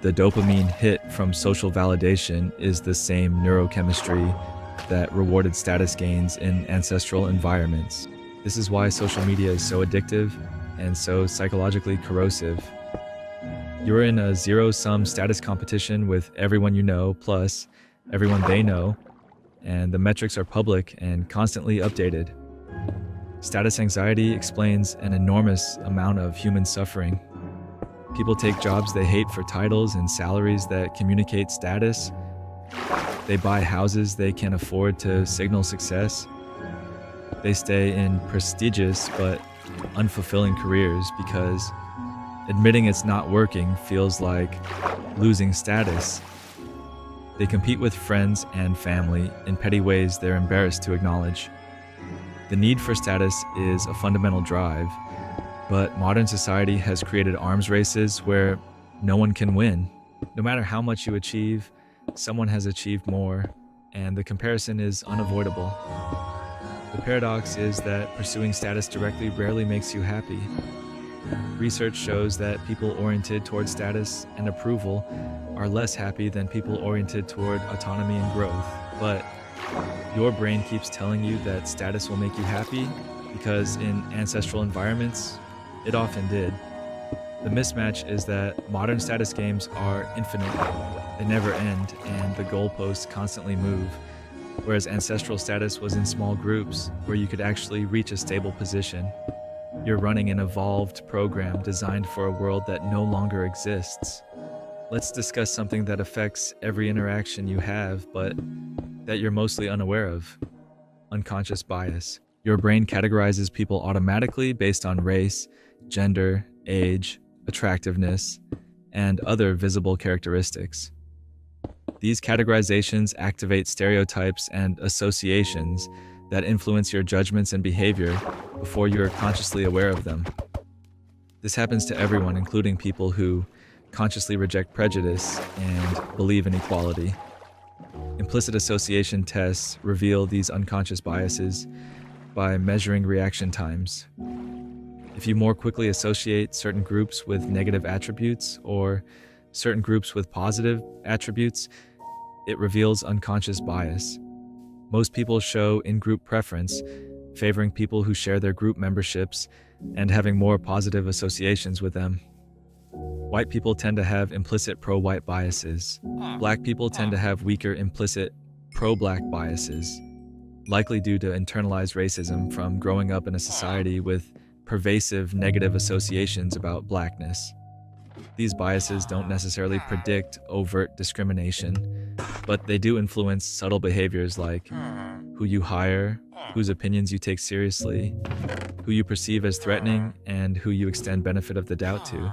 The dopamine hit from social validation is the same neurochemistry that rewarded status gains in ancestral environments. This is why social media is so addictive and so psychologically corrosive. You're in a zero-sum status competition with everyone you know plus everyone they know, and the metrics are public and constantly updated. Status anxiety explains an enormous amount of human suffering. People take jobs they hate for titles and salaries that communicate status. They buy houses they can afford to signal success. They stay in prestigious but unfulfilling careers because admitting it's not working feels like losing status. They compete with friends and family in petty ways they're embarrassed to acknowledge. The need for status is a fundamental drive, but modern society has created arms races where no one can win. No matter how much you achieve, someone has achieved more, and the comparison is unavoidable. The paradox is that pursuing status directly rarely makes you happy. Research shows that people oriented toward status and approval are less happy than people oriented toward autonomy and growth. But your brain keeps telling you that status will make you happy because in ancestral environments, it often did. The mismatch is that modern status games are infinite. They never end, and the goalposts constantly move. Whereas ancestral status was in small groups where you could actually reach a stable position. You're running an evolved program designed for a world that no longer exists. Let's discuss something that affects every interaction you have, but that you're mostly unaware of. Unconscious bias. Your brain categorizes people automatically based on race, gender, age, attractiveness, and other visible characteristics. These categorizations activate stereotypes and associations that influence your judgments and behavior before you're consciously aware of them. This happens to everyone, including people who consciously reject prejudice and believe in equality. Implicit association tests reveal these unconscious biases by measuring reaction times. If you more quickly associate certain groups with negative attributes or certain groups with positive attributes, it reveals unconscious bias. Most people show in-group preference, favoring people who share their group memberships and having more positive associations with them. White people tend to have implicit pro-white biases. Black people tend to have weaker implicit pro-black biases. likely due to internalized racism from growing up in a society with pervasive negative associations about blackness. These biases don't necessarily predict overt discrimination, but they do influence subtle behaviors like who you hire, whose opinions you take seriously, who you perceive as threatening, and who you extend benefit of the doubt to.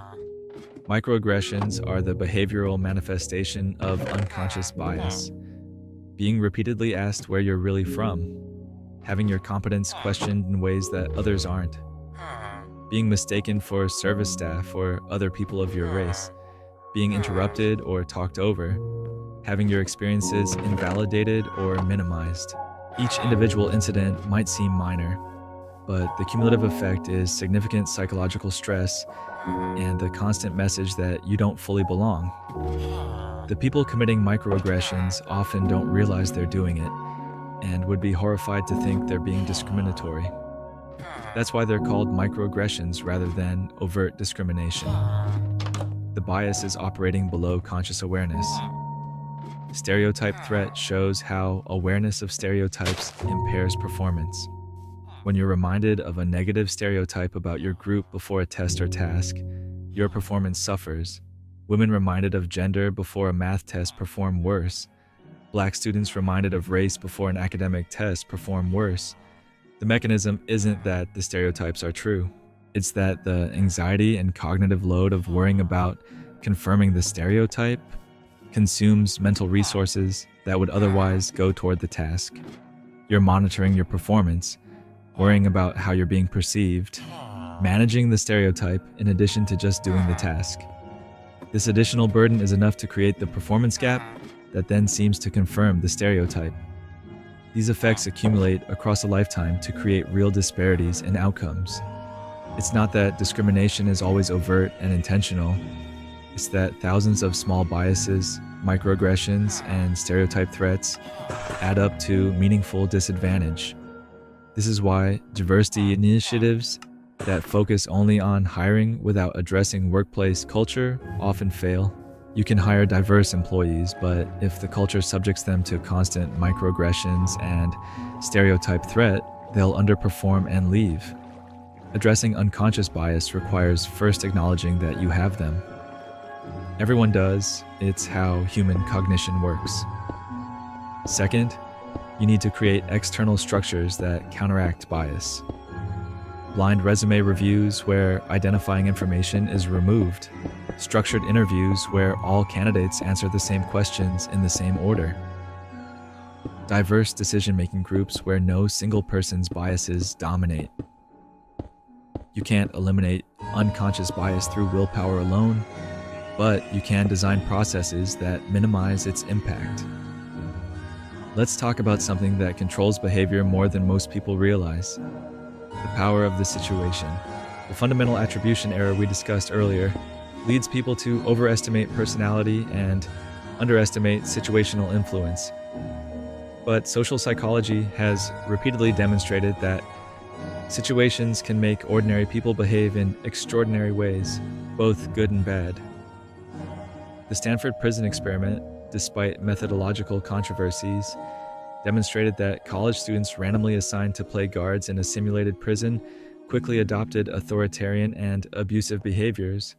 Microaggressions are the behavioral manifestation of unconscious bias. Being repeatedly asked where you're really from, having your competence questioned in ways that others aren't, being mistaken for service staff or other people of your race, being interrupted or talked over, having your experiences invalidated or minimized. Each individual incident might seem minor, but the cumulative effect is significant psychological stress and the constant message that you don't fully belong. The people committing microaggressions often don't realize they're doing it and would be horrified to think they're being discriminatory. That's why they're called microaggressions rather than overt discrimination. The bias is operating below conscious awareness. Stereotype threat shows how awareness of stereotypes impairs performance. When you're reminded of a negative stereotype about your group before a test or task, your performance suffers. Women reminded of gender before a math test perform worse. Black students reminded of race before an academic test perform worse. The mechanism isn't that the stereotypes are true. It's that the anxiety and cognitive load of worrying about confirming the stereotype consumes mental resources that would otherwise go toward the task. You're monitoring your performance, worrying about how you're being perceived, managing the stereotype in addition to just doing the task. This additional burden is enough to create the performance gap that then seems to confirm the stereotype. These effects accumulate across a lifetime to create real disparities in outcomes. It's not that discrimination is always overt and intentional. It's that thousands of small biases, microaggressions, and stereotype threats add up to meaningful disadvantage. This is why diversity initiatives that focus only on hiring without addressing workplace culture often fail. You can hire diverse employees, but if the culture subjects them to constant microaggressions and stereotype threat, they'll underperform and leave. Addressing unconscious bias requires first acknowledging that you have them. Everyone does. It's how human cognition works. Second, you need to create external structures that counteract bias. Blind resume reviews where identifying information is removed. Structured interviews where all candidates answer the same questions in the same order. Diverse decision-making groups where no single person's biases dominate. You can't eliminate unconscious bias through willpower alone, but you can design processes that minimize its impact. Let's talk about something that controls behavior more than most people realize: the power of the situation. The fundamental attribution error we discussed earlier leads people to overestimate personality and underestimate situational influence. But social psychology has repeatedly demonstrated that situations can make ordinary people behave in extraordinary ways, both good and bad. The Stanford prison experiment, despite methodological controversies, demonstrated that college students randomly assigned to play guards in a simulated prison quickly adopted authoritarian and abusive behaviors,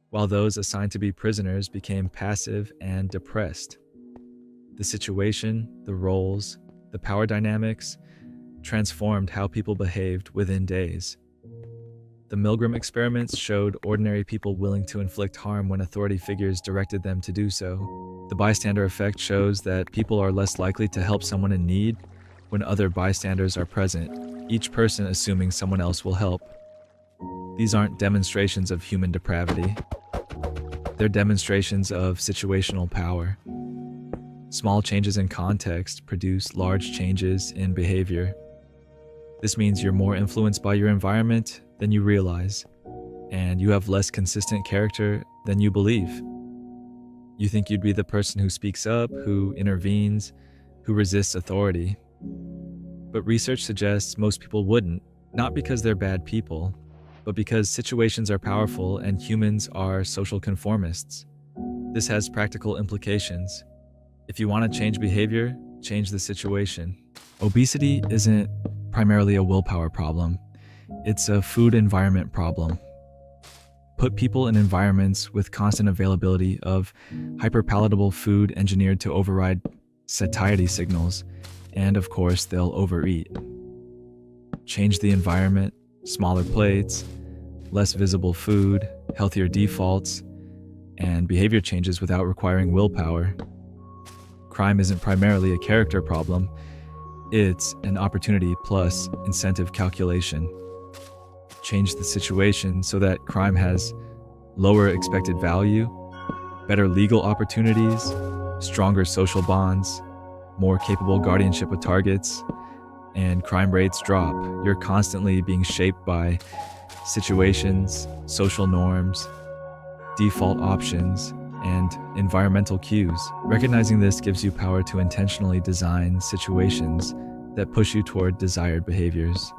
while those assigned to be prisoners became passive and depressed. The situation, the roles, the power dynamics transformed how people behaved within days. The Milgram experiments showed ordinary people willing to inflict harm when authority figures directed them to do so. The bystander effect shows that people are less likely to help someone in need when other bystanders are present, each person assuming someone else will help. These aren't demonstrations of human depravity. They're demonstrations of situational power. Small changes in context produce large changes in behavior. This means you're more influenced by your environment than you realize, and you have less consistent character than you believe. You think you'd be the person who speaks up, who intervenes, who resists authority. But research suggests most people wouldn't, not because they're bad people, but because situations are powerful and humans are social conformists. This has practical implications. If you want to change behavior, Change the situation. Obesity isn't primarily a willpower problem, it's a food environment problem. Put people in environments with constant availability of hyperpalatable food engineered to override satiety signals, and of course, they'll overeat. Change the environment, smaller plates, less visible food, healthier defaults, and behavior changes without requiring willpower. Crime isn't primarily a character problem, it's an opportunity plus incentive calculation. Change the situation so that crime has lower expected value, better legal opportunities, stronger social bonds, more capable guardianship of targets, and crime rates drop. You're constantly being shaped by situations, social norms, default options, and environmental cues. Recognizing this gives you power to intentionally design situations that push you toward desired behaviors.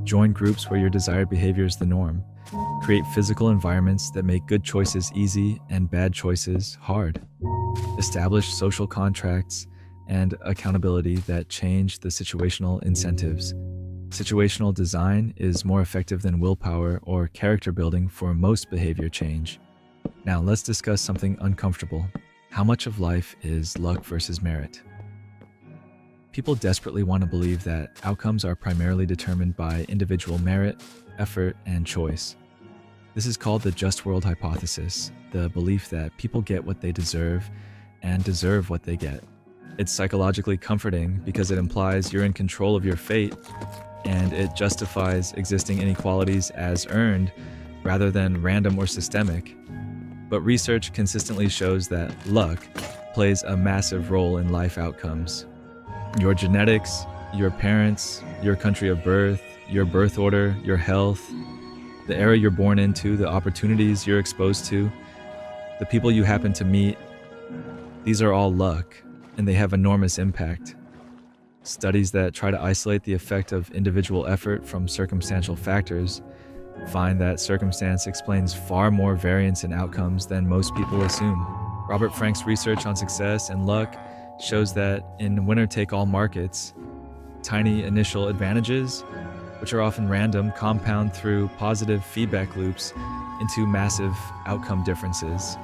Join groups where your desired behavior is the norm. Create physical environments that make good choices easy and bad choices hard. Establish social contracts and accountability that change the situational incentives. Situational design is more effective than willpower or character building for most behavior change. Now let's discuss something uncomfortable. How much of life is luck versus merit? People desperately want to believe that outcomes are primarily determined by individual merit, effort, and choice. This is called the just world hypothesis, the belief that people get what they deserve and deserve what they get. It's psychologically comforting because it implies you're in control of your fate, and it justifies existing inequalities as earned rather than random or systemic. But research consistently shows that luck plays a massive role in life outcomes. Your genetics, your parents, your country of birth, your birth order, your health, the era you're born into, the opportunities you're exposed to, the people you happen to meet, these are all luck, and they have enormous impact. Studies that try to isolate the effect of individual effort from circumstantial factors find that circumstance explains far more variance in outcomes than most people assume. Robert Frank's research on success and luck shows that in winner-take-all markets, tiny initial advantages, which are often random, compound through positive feedback loops into massive outcome differences.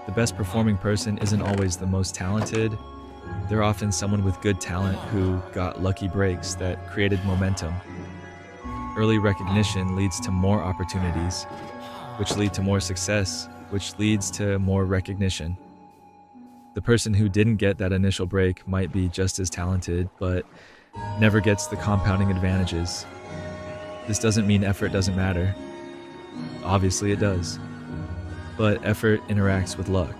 The best performing person isn't always the most talented. They're often someone with good talent who got lucky breaks that created momentum. Early recognition leads to more opportunities, which lead to more success, which leads to more recognition. The person who didn't get that initial break might be just as talented, but never gets the compounding advantages. This doesn't mean effort doesn't matter. Obviously it does. But effort interacts with luck.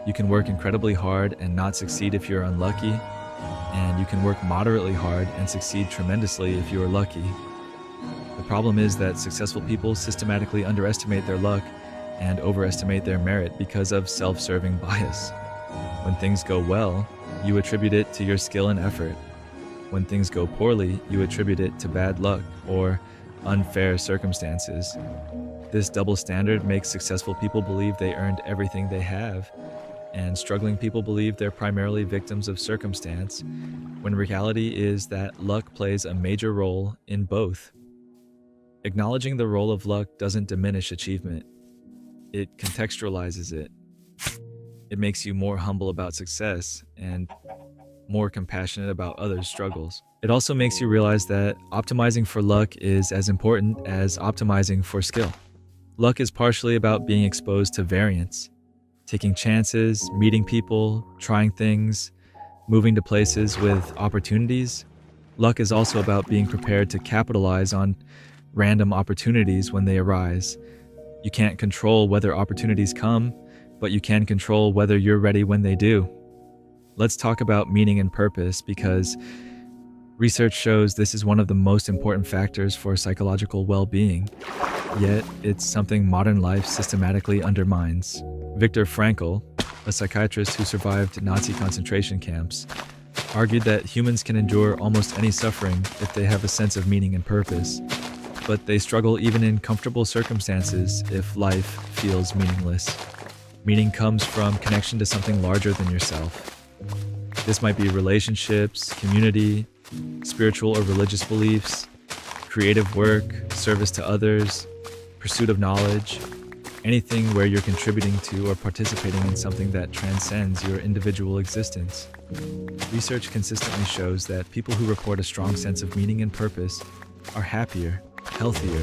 You can work incredibly hard and not succeed if you're unlucky, and you can work moderately hard and succeed tremendously if you are lucky. The problem is that successful people systematically underestimate their luck and overestimate their merit because of self-serving bias. When things go well, you attribute it to your skill and effort. When things go poorly, you attribute it to bad luck or unfair circumstances. This double standard makes successful people believe they earned everything they have, and struggling people believe they're primarily victims of circumstance, when reality is that luck plays a major role in both. Acknowledging the role of luck doesn't diminish achievement. It contextualizes it. It makes you more humble about success and more compassionate about others' struggles. It also makes you realize that optimizing for luck is as important as optimizing for skill. Luck is partially about being exposed to variance, taking chances, meeting people, trying things, moving to places with opportunities. Luck is also about being prepared to capitalize on random opportunities when they arise. You can't control whether opportunities come, but you can control whether you're ready when they do. Let's talk about meaning and purpose, because research shows this is one of the most important factors for psychological well-being, yet it's something modern life systematically undermines. Viktor Frankl, a psychiatrist who survived Nazi concentration camps, argued that humans can endure almost any suffering if they have a sense of meaning and purpose, but they struggle even in comfortable circumstances if life feels meaningless. Meaning comes from connection to something larger than yourself. This might be relationships, community, spiritual or religious beliefs, creative work, service to others, pursuit of knowledge, anything where you're contributing to or participating in something that transcends your individual existence. Research consistently shows that people who report a strong sense of meaning and purpose are happier, healthier,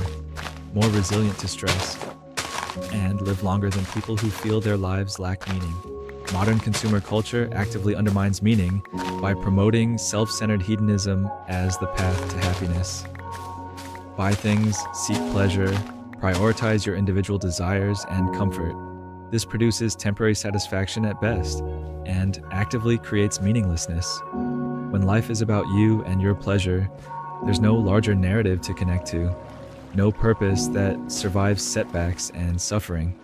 more resilient to stress, and live longer than people who feel their lives lack meaning. Modern consumer culture actively undermines meaning by promoting self-centered hedonism as the path to happiness. Buy things, seek pleasure, prioritize your individual desires and comfort. This produces temporary satisfaction at best and actively creates meaninglessness. When life is about you and your pleasure, there's no larger narrative to connect to, no purpose that survives setbacks and suffering.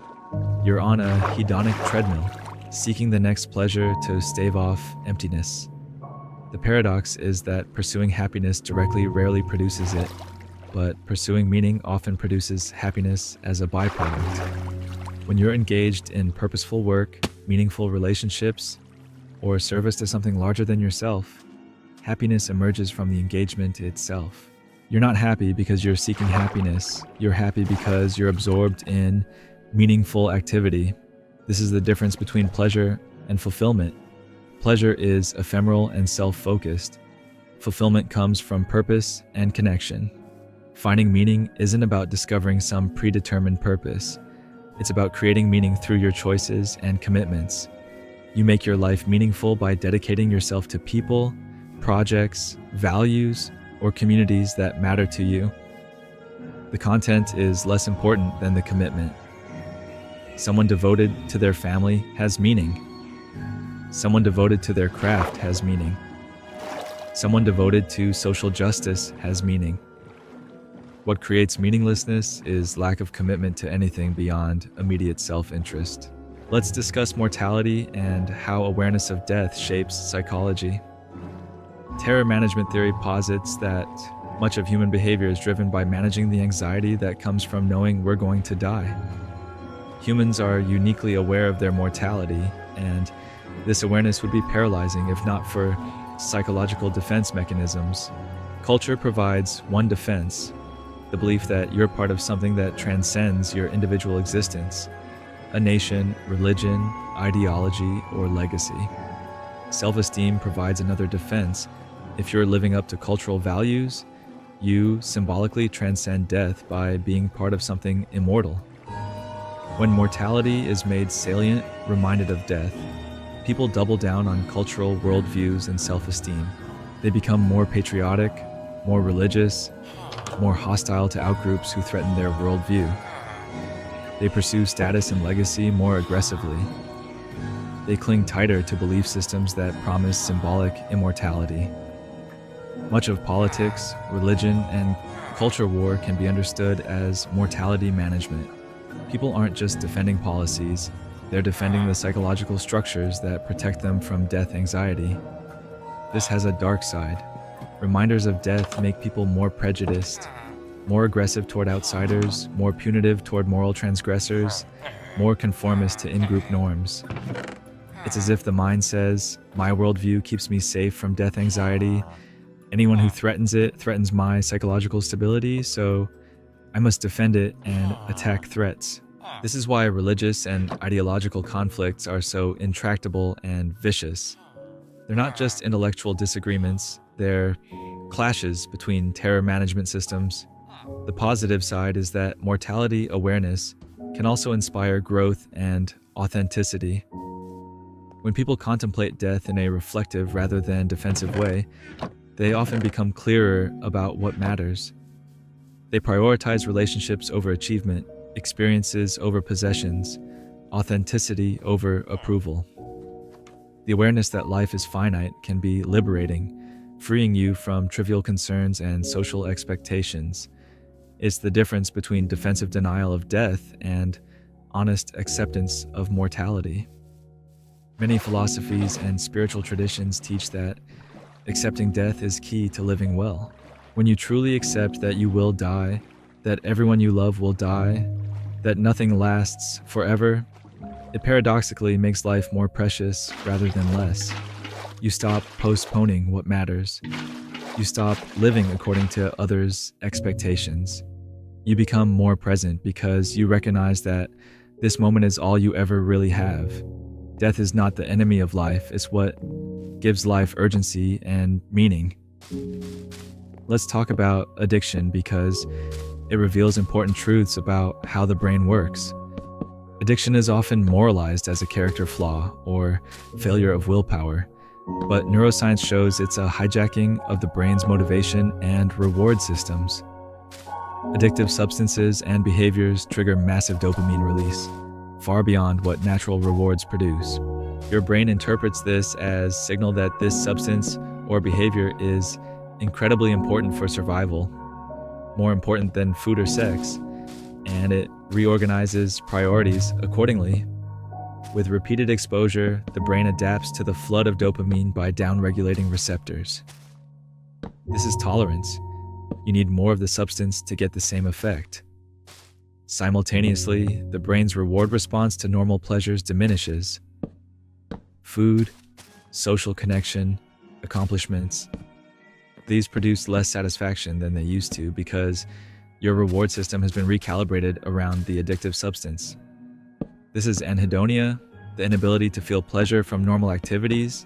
You're on a hedonic treadmill, seeking the next pleasure to stave off emptiness. The paradox is that pursuing happiness directly rarely produces it, but pursuing meaning often produces happiness as a byproduct. When you're engaged in purposeful work, meaningful relationships, or service to something larger than yourself, happiness emerges from the engagement itself. You're not happy because you're seeking happiness. You're happy because you're absorbed in meaningful activity. This is the difference between pleasure and fulfillment. Pleasure is ephemeral and self-focused. Fulfillment comes from purpose and connection. Finding meaning isn't about discovering some predetermined purpose. It's about creating meaning through your choices and commitments. You make your life meaningful by dedicating yourself to people, projects, values, or communities that matter to you. The content is less important than the commitment. Someone devoted to their family has meaning. Someone devoted to their craft has meaning. Someone devoted to social justice has meaning. What creates meaninglessness is lack of commitment to anything beyond immediate self-interest. Let's discuss mortality and how awareness of death shapes psychology. Terror management theory posits that much of human behavior is driven by managing the anxiety that comes from knowing we're going to die. Humans are uniquely aware of their mortality, and this awareness would be paralyzing if not for psychological defense mechanisms. Culture provides one defense: the belief that you're part of something that transcends your individual existence, a nation, religion, ideology, or legacy. Self-esteem provides another defense. If you're living up to cultural values, you symbolically transcend death by being part of something immortal. When mortality is made salient, reminded of death, people double down on cultural worldviews and self-esteem. They become more patriotic, more religious, more hostile to outgroups who threaten their worldview. They pursue status and legacy more aggressively. They cling tighter to belief systems that promise symbolic immortality. Much of politics, religion, and culture war can be understood as mortality management. People aren't just defending policies, they're defending the psychological structures that protect them from death anxiety. This has a dark side. Reminders of death make people more prejudiced, more aggressive toward outsiders, more punitive toward moral transgressors, more conformist to in-group norms. It's as if the mind says, my worldview keeps me safe from death anxiety. Anyone who threatens it threatens my psychological stability, so I must defend it and attack threats. This is why religious and ideological conflicts are so intractable and vicious. They're not just intellectual disagreements, they're clashes between terror management systems. The positive side is that mortality awareness can also inspire growth and authenticity. When people contemplate death in a reflective rather than defensive way, they often become clearer about what matters. They prioritize relationships over achievement, experiences over possessions, authenticity over approval. The awareness that life is finite can be liberating, freeing you from trivial concerns and social expectations. It's the difference between defensive denial of death and honest acceptance of mortality. Many philosophies and spiritual traditions teach that accepting death is key to living well. When you truly accept that you will die, that everyone you love will die, that nothing lasts forever, it paradoxically makes life more precious rather than less. You stop postponing what matters. You stop living according to others' expectations. You become more present because you recognize that this moment is all you ever really have. Death is not the enemy of life, it's what gives life urgency and meaning. Let's talk about addiction because it reveals important truths about how the brain works. Addiction is often moralized as a character flaw or failure of willpower, but neuroscience shows it's a hijacking of the brain's motivation and reward systems. Addictive substances and behaviors trigger massive dopamine release, far beyond what natural rewards produce. Your brain interprets this as signal that this substance or behavior is incredibly important for survival, more important than food or sex, and it reorganizes priorities accordingly. With repeated exposure, the brain adapts to the flood of dopamine by downregulating receptors. This is tolerance. You need more of the substance to get the same effect. Simultaneously, the brain's reward response to normal pleasures diminishes. Food, social connection, accomplishments. These produce less satisfaction than they used to because your reward system has been recalibrated around the addictive substance. This is anhedonia, the inability to feel pleasure from normal activities,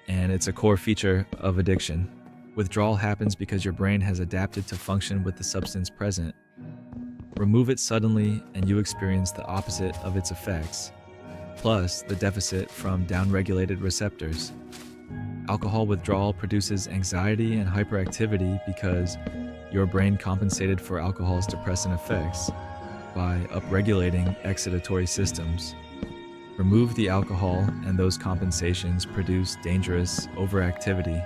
and it's a core feature of addiction. Withdrawal happens because your brain has adapted to function with the substance present. Remove it suddenly and you experience the opposite of its effects, plus the deficit from downregulated receptors. Alcohol withdrawal produces anxiety and hyperactivity because your brain compensated for alcohol's depressant effects by upregulating excitatory systems. Remove the alcohol and those compensations produce dangerous overactivity.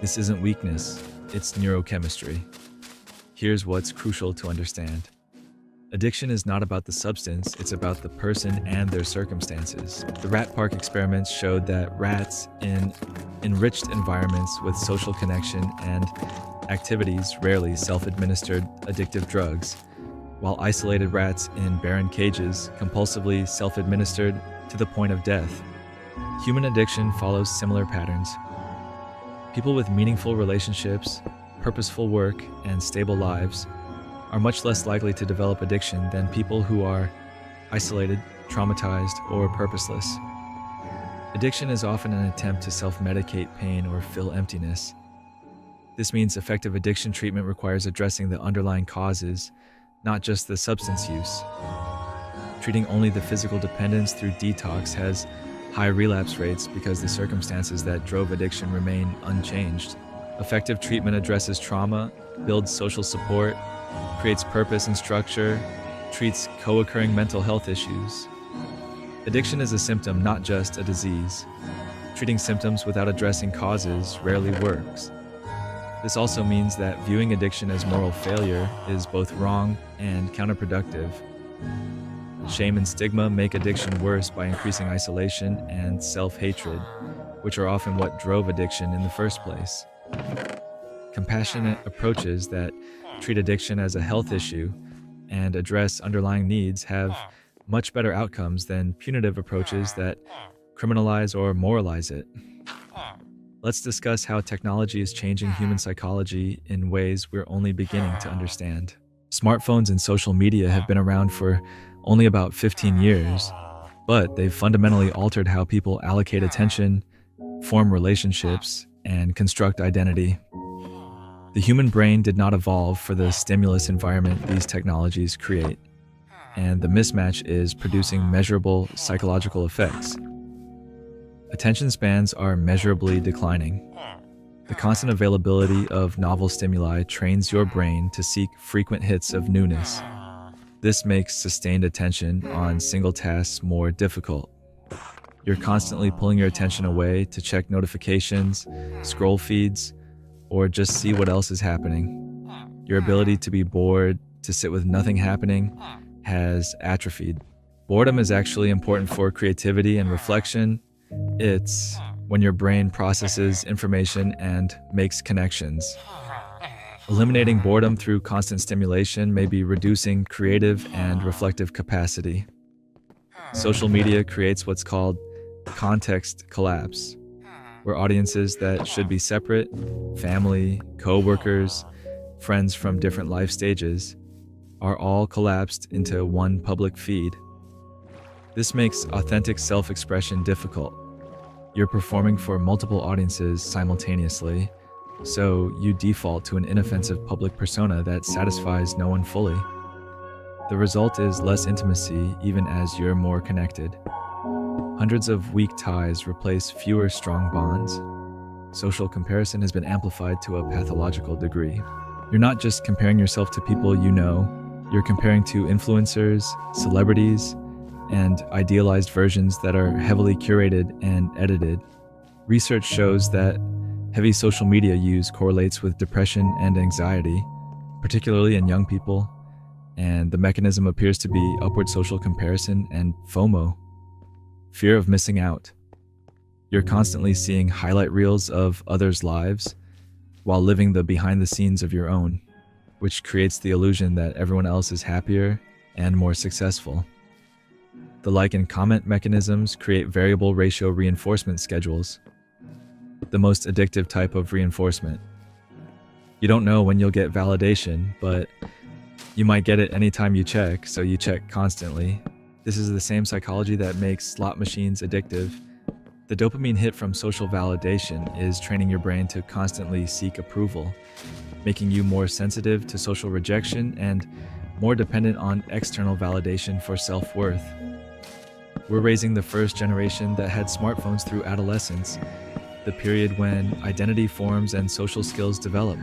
This isn't weakness, it's neurochemistry. Here's what's crucial to understand. Addiction is not about the substance, it's about the person and their circumstances. The rat park experiments showed that rats in enriched environments with social connection and activities rarely self-administered addictive drugs, while isolated rats in barren cages compulsively self-administered to the point of death. Human addiction follows similar patterns. People with meaningful relationships, purposeful work, and stable lives are much less likely to develop addiction than people who are isolated, traumatized, or purposeless. Addiction is often an attempt to self-medicate pain or fill emptiness. This means effective addiction treatment requires addressing the underlying causes, not just the substance use. Treating only the physical dependence through detox has high relapse rates because the circumstances that drove addiction remain unchanged. Effective treatment addresses trauma, builds social support, creates purpose and structure, treats co-occurring mental health issues. Addiction is a symptom, not just a disease. Treating symptoms without addressing causes rarely works. This also means that viewing addiction as moral failure is both wrong and counterproductive. Shame and stigma make addiction worse by increasing isolation and self-hatred, which are often what drove addiction in the first place. Compassionate approaches that treat addiction as a health issue and address underlying needs have much better outcomes than punitive approaches that criminalize or moralize it. Let's discuss how technology is changing human psychology in ways we're only beginning to understand. Smartphones and social media have been around for only about 15 years, but they've fundamentally altered how people allocate attention, form relationships, and construct identity. The human brain did not evolve for the stimulus environment these technologies create, and the mismatch is producing measurable psychological effects. Attention spans are measurably declining. The constant availability of novel stimuli trains your brain to seek frequent hits of newness. This makes sustained attention on single tasks more difficult. You're constantly pulling your attention away to check notifications, scroll feeds, or just see what else is happening. Your ability to be bored, to sit with nothing happening, has atrophied. Boredom is actually important for creativity and reflection. It's when your brain processes information and makes connections. Eliminating boredom through constant stimulation may be reducing creative and reflective capacity. Social media creates what's called context collapse. where audiences that should be separate, family, co-workers, friends from different life stages, are all collapsed into one public feed. This makes authentic self-expression difficult. You're performing for multiple audiences simultaneously, so you default to an inoffensive public persona that satisfies no one fully. The result is less intimacy even as you're more connected. Hundreds of weak ties replace fewer strong bonds. Social comparison has been amplified to a pathological degree. You're not just comparing yourself to people you know, you're comparing to influencers, celebrities, and idealized versions that are heavily curated and edited. Research shows that heavy social media use correlates with depression and anxiety, particularly in young people, and the mechanism appears to be upward social comparison and FOMO, fear of missing out. You're constantly seeing highlight reels of others' lives while living the behind the scenes of your own, which creates the illusion that everyone else is happier and more successful. The like and comment mechanisms create variable ratio reinforcement schedules, the most addictive type of reinforcement. You don't know when you'll get validation, but you might get it anytime you check, so you check constantly. This is the same psychology that makes slot machines addictive. The dopamine hit from social validation is training your brain to constantly seek approval, making you more sensitive to social rejection and more dependent on external validation for self-worth. We're raising the first generation that had smartphones through adolescence, the period when identity forms and social skills develop.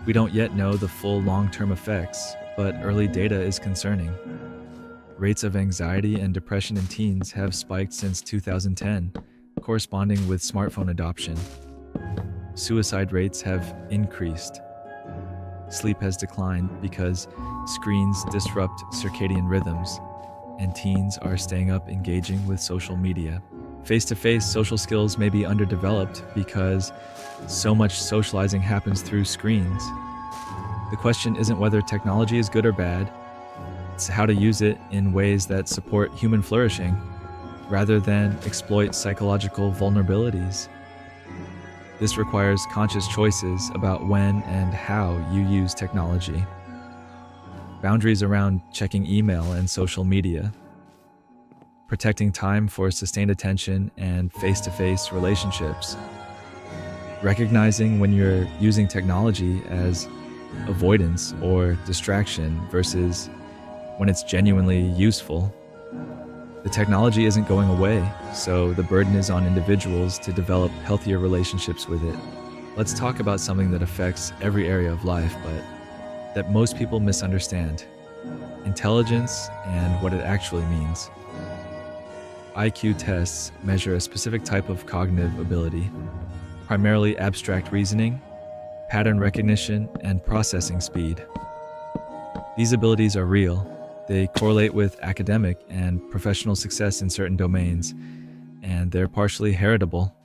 We don't yet know the full long-term effects, but early data is concerning. Rates of anxiety and depression in teens have spiked since 2010, corresponding with smartphone adoption. Suicide rates have increased. Sleep has declined because screens disrupt circadian rhythms, and teens are staying up engaging with social media. Face-to-face social skills may be underdeveloped because so much socializing happens through screens. The question isn't whether technology is good or bad, it's how to use it in ways that support human flourishing, rather than exploit psychological vulnerabilities. This requires conscious choices about when and how you use technology. Boundaries around checking email and social media. Protecting time for sustained attention and face-to-face relationships. Recognizing when you're using technology as avoidance or distraction versus when it's genuinely useful. The technology isn't going away, so the burden is on individuals to develop healthier relationships with it. Let's talk about something that affects every area of life, but that most people misunderstand: intelligence and what it actually means. IQ tests measure a specific type of cognitive ability, primarily abstract reasoning, pattern recognition, and processing speed. These abilities are real. They correlate with academic and professional success in certain domains, and they're partially heritable.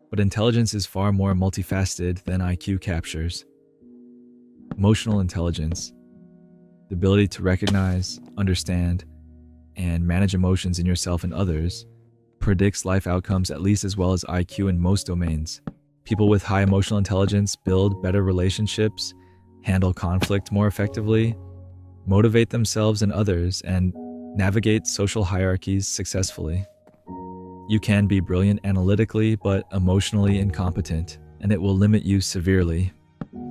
But intelligence is far more multifaceted than IQ captures. Emotional intelligence, the ability to recognize, understand, and manage emotions in yourself and others, predicts life outcomes at least as well as IQ in most domains. People with high emotional intelligence build better relationships, handle conflict more effectively, motivate themselves and others, and navigate social hierarchies successfully. You can be brilliant analytically, but emotionally incompetent, and it will limit you severely.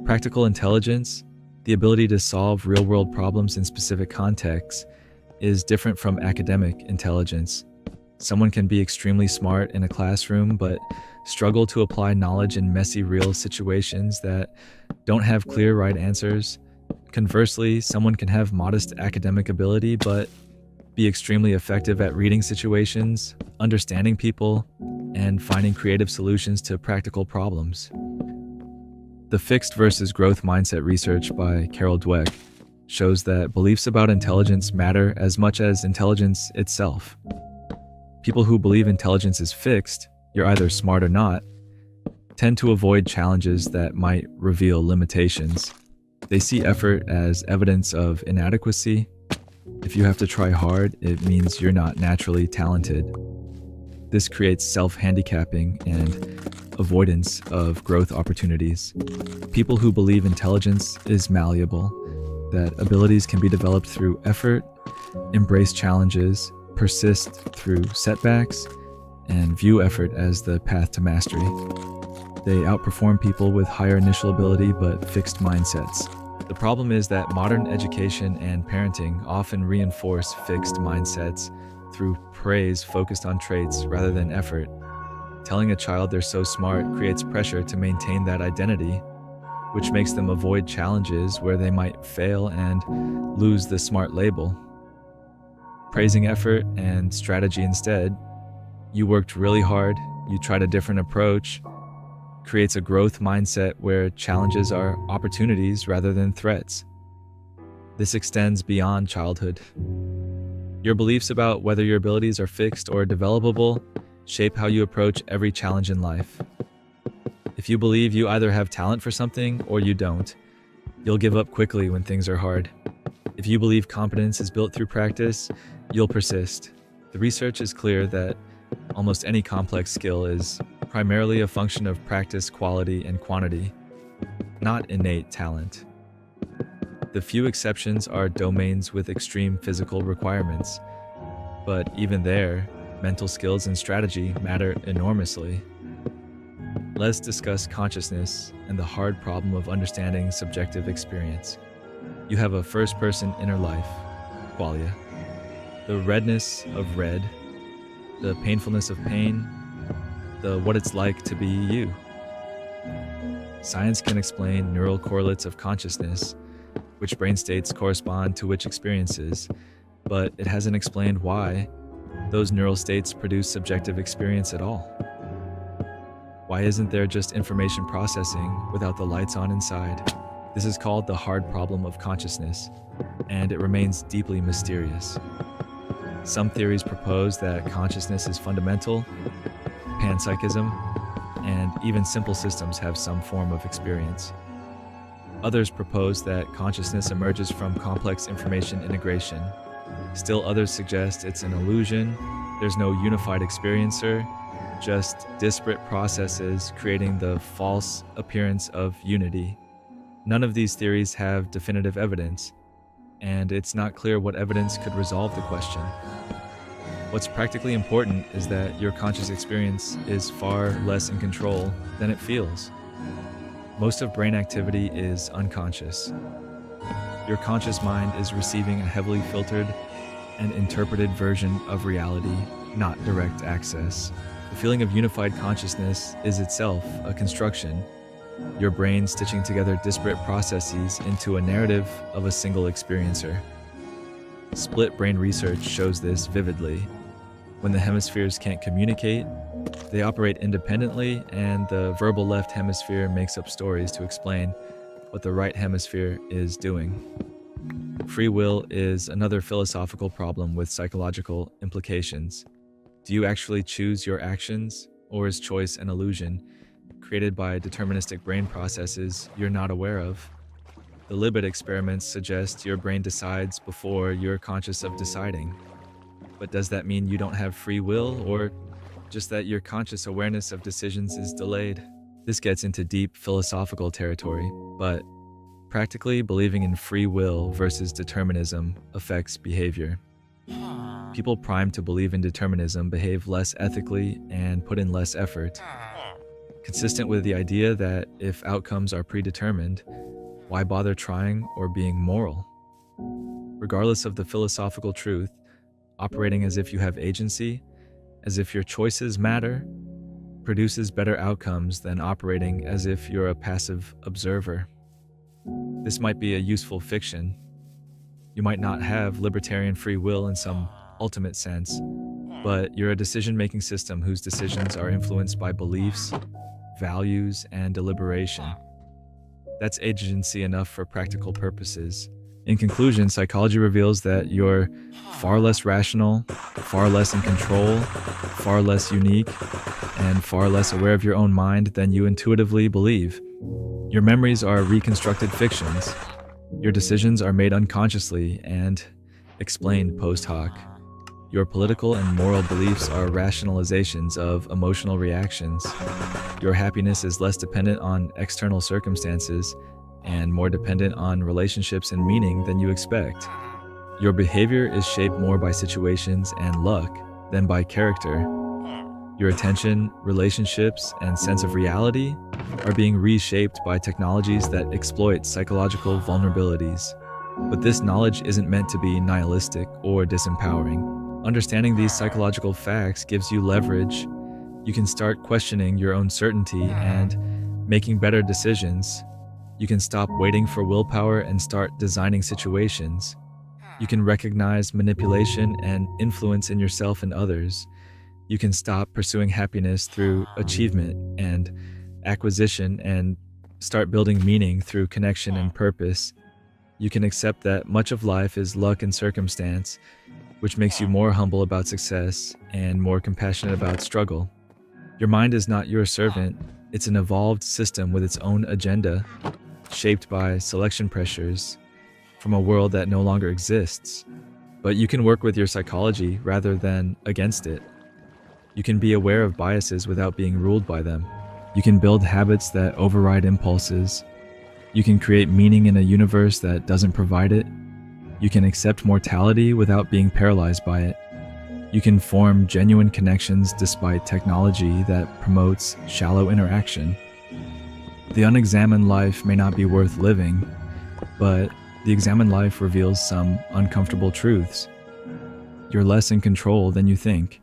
Practical intelligence, the ability to solve real-world problems in specific contexts, is different from academic intelligence. Someone can be extremely smart in a classroom, but struggle to apply knowledge in messy real situations that don't have clear right answers. Conversely, someone can have modest academic ability, but be extremely effective at reading situations, understanding people, and finding creative solutions to practical problems. The fixed versus growth mindset research by Carol Dweck shows that beliefs about intelligence matter as much as intelligence itself. People who believe intelligence is fixed, you're either smart or not, tend to avoid challenges that might reveal limitations. They see effort as evidence of inadequacy. If you have to try hard, it means you're not naturally talented. This creates self-handicapping and avoidance of growth opportunities. People who believe intelligence is malleable, that abilities can be developed through effort, embrace challenges, persist through setbacks, and view effort as the path to mastery. They outperform people with higher initial ability but fixed mindsets. The problem is that modern education and parenting often reinforce fixed mindsets through praise focused on traits rather than effort. Telling a child they're so smart creates pressure to maintain that identity, which makes them avoid challenges where they might fail and lose the smart label. Praising effort and strategy instead, you worked really hard, you tried a different approach, creates a growth mindset where challenges are opportunities rather than threats. This extends beyond childhood. Your beliefs about whether your abilities are fixed or developable shape how you approach every challenge in life. If you believe you either have talent for something or you don't, you'll give up quickly when things are hard. If you believe competence is built through practice, you'll persist. The research is clear that almost any complex skill is primarily a function of practice, quality, and quantity, not innate talent. The few exceptions are domains with extreme physical requirements, but even there, mental skills and strategy matter enormously. Let's discuss consciousness and the hard problem of understanding subjective experience. You have a first-person inner life, qualia, the redness of red, the painfulness of pain, the what it's like to be you. Science can explain neural correlates of consciousness, which brain states correspond to which experiences, but it hasn't explained why those neural states produce subjective experience at all. Why isn't there just information processing without the lights on inside? This is called the hard problem of consciousness, and it remains deeply mysterious. Some theories propose that consciousness is fundamental, panpsychism, and even simple systems have some form of experience. Others propose that consciousness emerges from complex information integration. Still others suggest it's an illusion, there's no unified experiencer, just disparate processes creating the false appearance of unity. None of these theories have definitive evidence, and it's not clear what evidence could resolve the question. What's practically important is that your conscious experience is far less in control than it feels. Most of brain activity is unconscious. Your conscious mind is receiving a heavily filtered and interpreted version of reality, not direct access. The feeling of unified consciousness is itself a construction, your brain stitching together disparate processes into a narrative of a single experiencer. Split brain research shows this vividly. When the hemispheres can't communicate, they operate independently, and the verbal left hemisphere makes up stories to explain what the right hemisphere is doing. Free will is another philosophical problem with psychological implications. Do you actually choose your actions, or is choice an illusion created by deterministic brain processes you're not aware of? The Libet experiments suggest your brain decides before you're conscious of deciding. But does that mean you don't have free will, or just that your conscious awareness of decisions is delayed? This gets into deep philosophical territory, but practically believing in free will versus determinism affects behavior. People primed to believe in determinism behave less ethically and put in less effort, consistent with the idea that if outcomes are predetermined, why bother trying or being moral? Regardless of the philosophical truth, operating as if you have agency, as if your choices matter, produces better outcomes than operating as if you're a passive observer. This might be a useful fiction. You might not have libertarian free will in some ultimate sense, but you're a decision-making system whose decisions are influenced by beliefs, values, and deliberation. That's agency enough for practical purposes. In conclusion, psychology reveals that you're far less rational, far less in control, far less unique, and far less aware of your own mind than you intuitively believe. Your memories are reconstructed fictions. Your decisions are made unconsciously and explained post hoc. Your political and moral beliefs are rationalizations of emotional reactions. Your happiness is less dependent on external circumstances and more dependent on relationships and meaning than you expect. Your behavior is shaped more by situations and luck than by character. Your attention, relationships, and sense of reality are being reshaped by technologies that exploit psychological vulnerabilities. But this knowledge isn't meant to be nihilistic or disempowering. Understanding these psychological facts gives you leverage. You can start questioning your own certainty and making better decisions. You can stop waiting for willpower and start designing situations. You can recognize manipulation and influence in yourself and others. You can stop pursuing happiness through achievement and acquisition and start building meaning through connection and purpose. You can accept that much of life is luck and circumstance, which makes you more humble about success and more compassionate about struggle. Your mind is not your servant. It's an evolved system with its own agenda, shaped by selection pressures from a world that no longer exists. But you can work with your psychology rather than against it. You can be aware of biases without being ruled by them. You can build habits that override impulses. You can create meaning in a universe that doesn't provide it. You can accept mortality without being paralyzed by it. You can form genuine connections despite technology that promotes shallow interaction. The unexamined life may not be worth living, but the examined life reveals some uncomfortable truths. You're less in control than you think.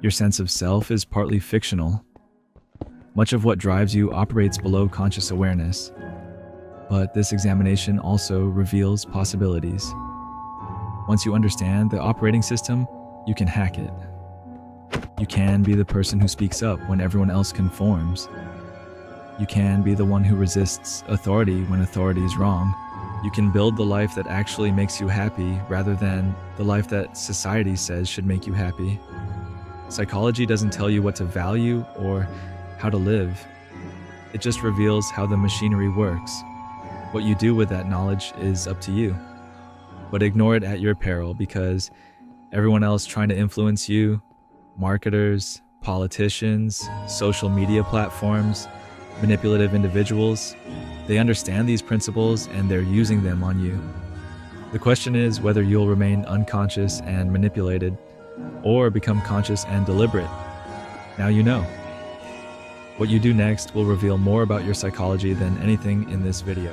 Your sense of self is partly fictional. Much of what drives you operates below conscious awareness. But this examination also reveals possibilities. Once you understand the operating system, you can hack it. You can be the person who speaks up when everyone else conforms. You can be the one who resists authority when authority is wrong. You can build the life that actually makes you happy rather than the life that society says should make you happy. Psychology doesn't tell you what to value or how to live. It just reveals how the machinery works. What you do with that knowledge is up to you. But ignore it at your peril, because everyone else trying to influence you, marketers, politicians, social media platforms, manipulative individuals, they understand these principles and they're using them on you. The question is whether you'll remain unconscious and manipulated or become conscious and deliberate. Now you know. What you do next will reveal more about your psychology than anything in this video.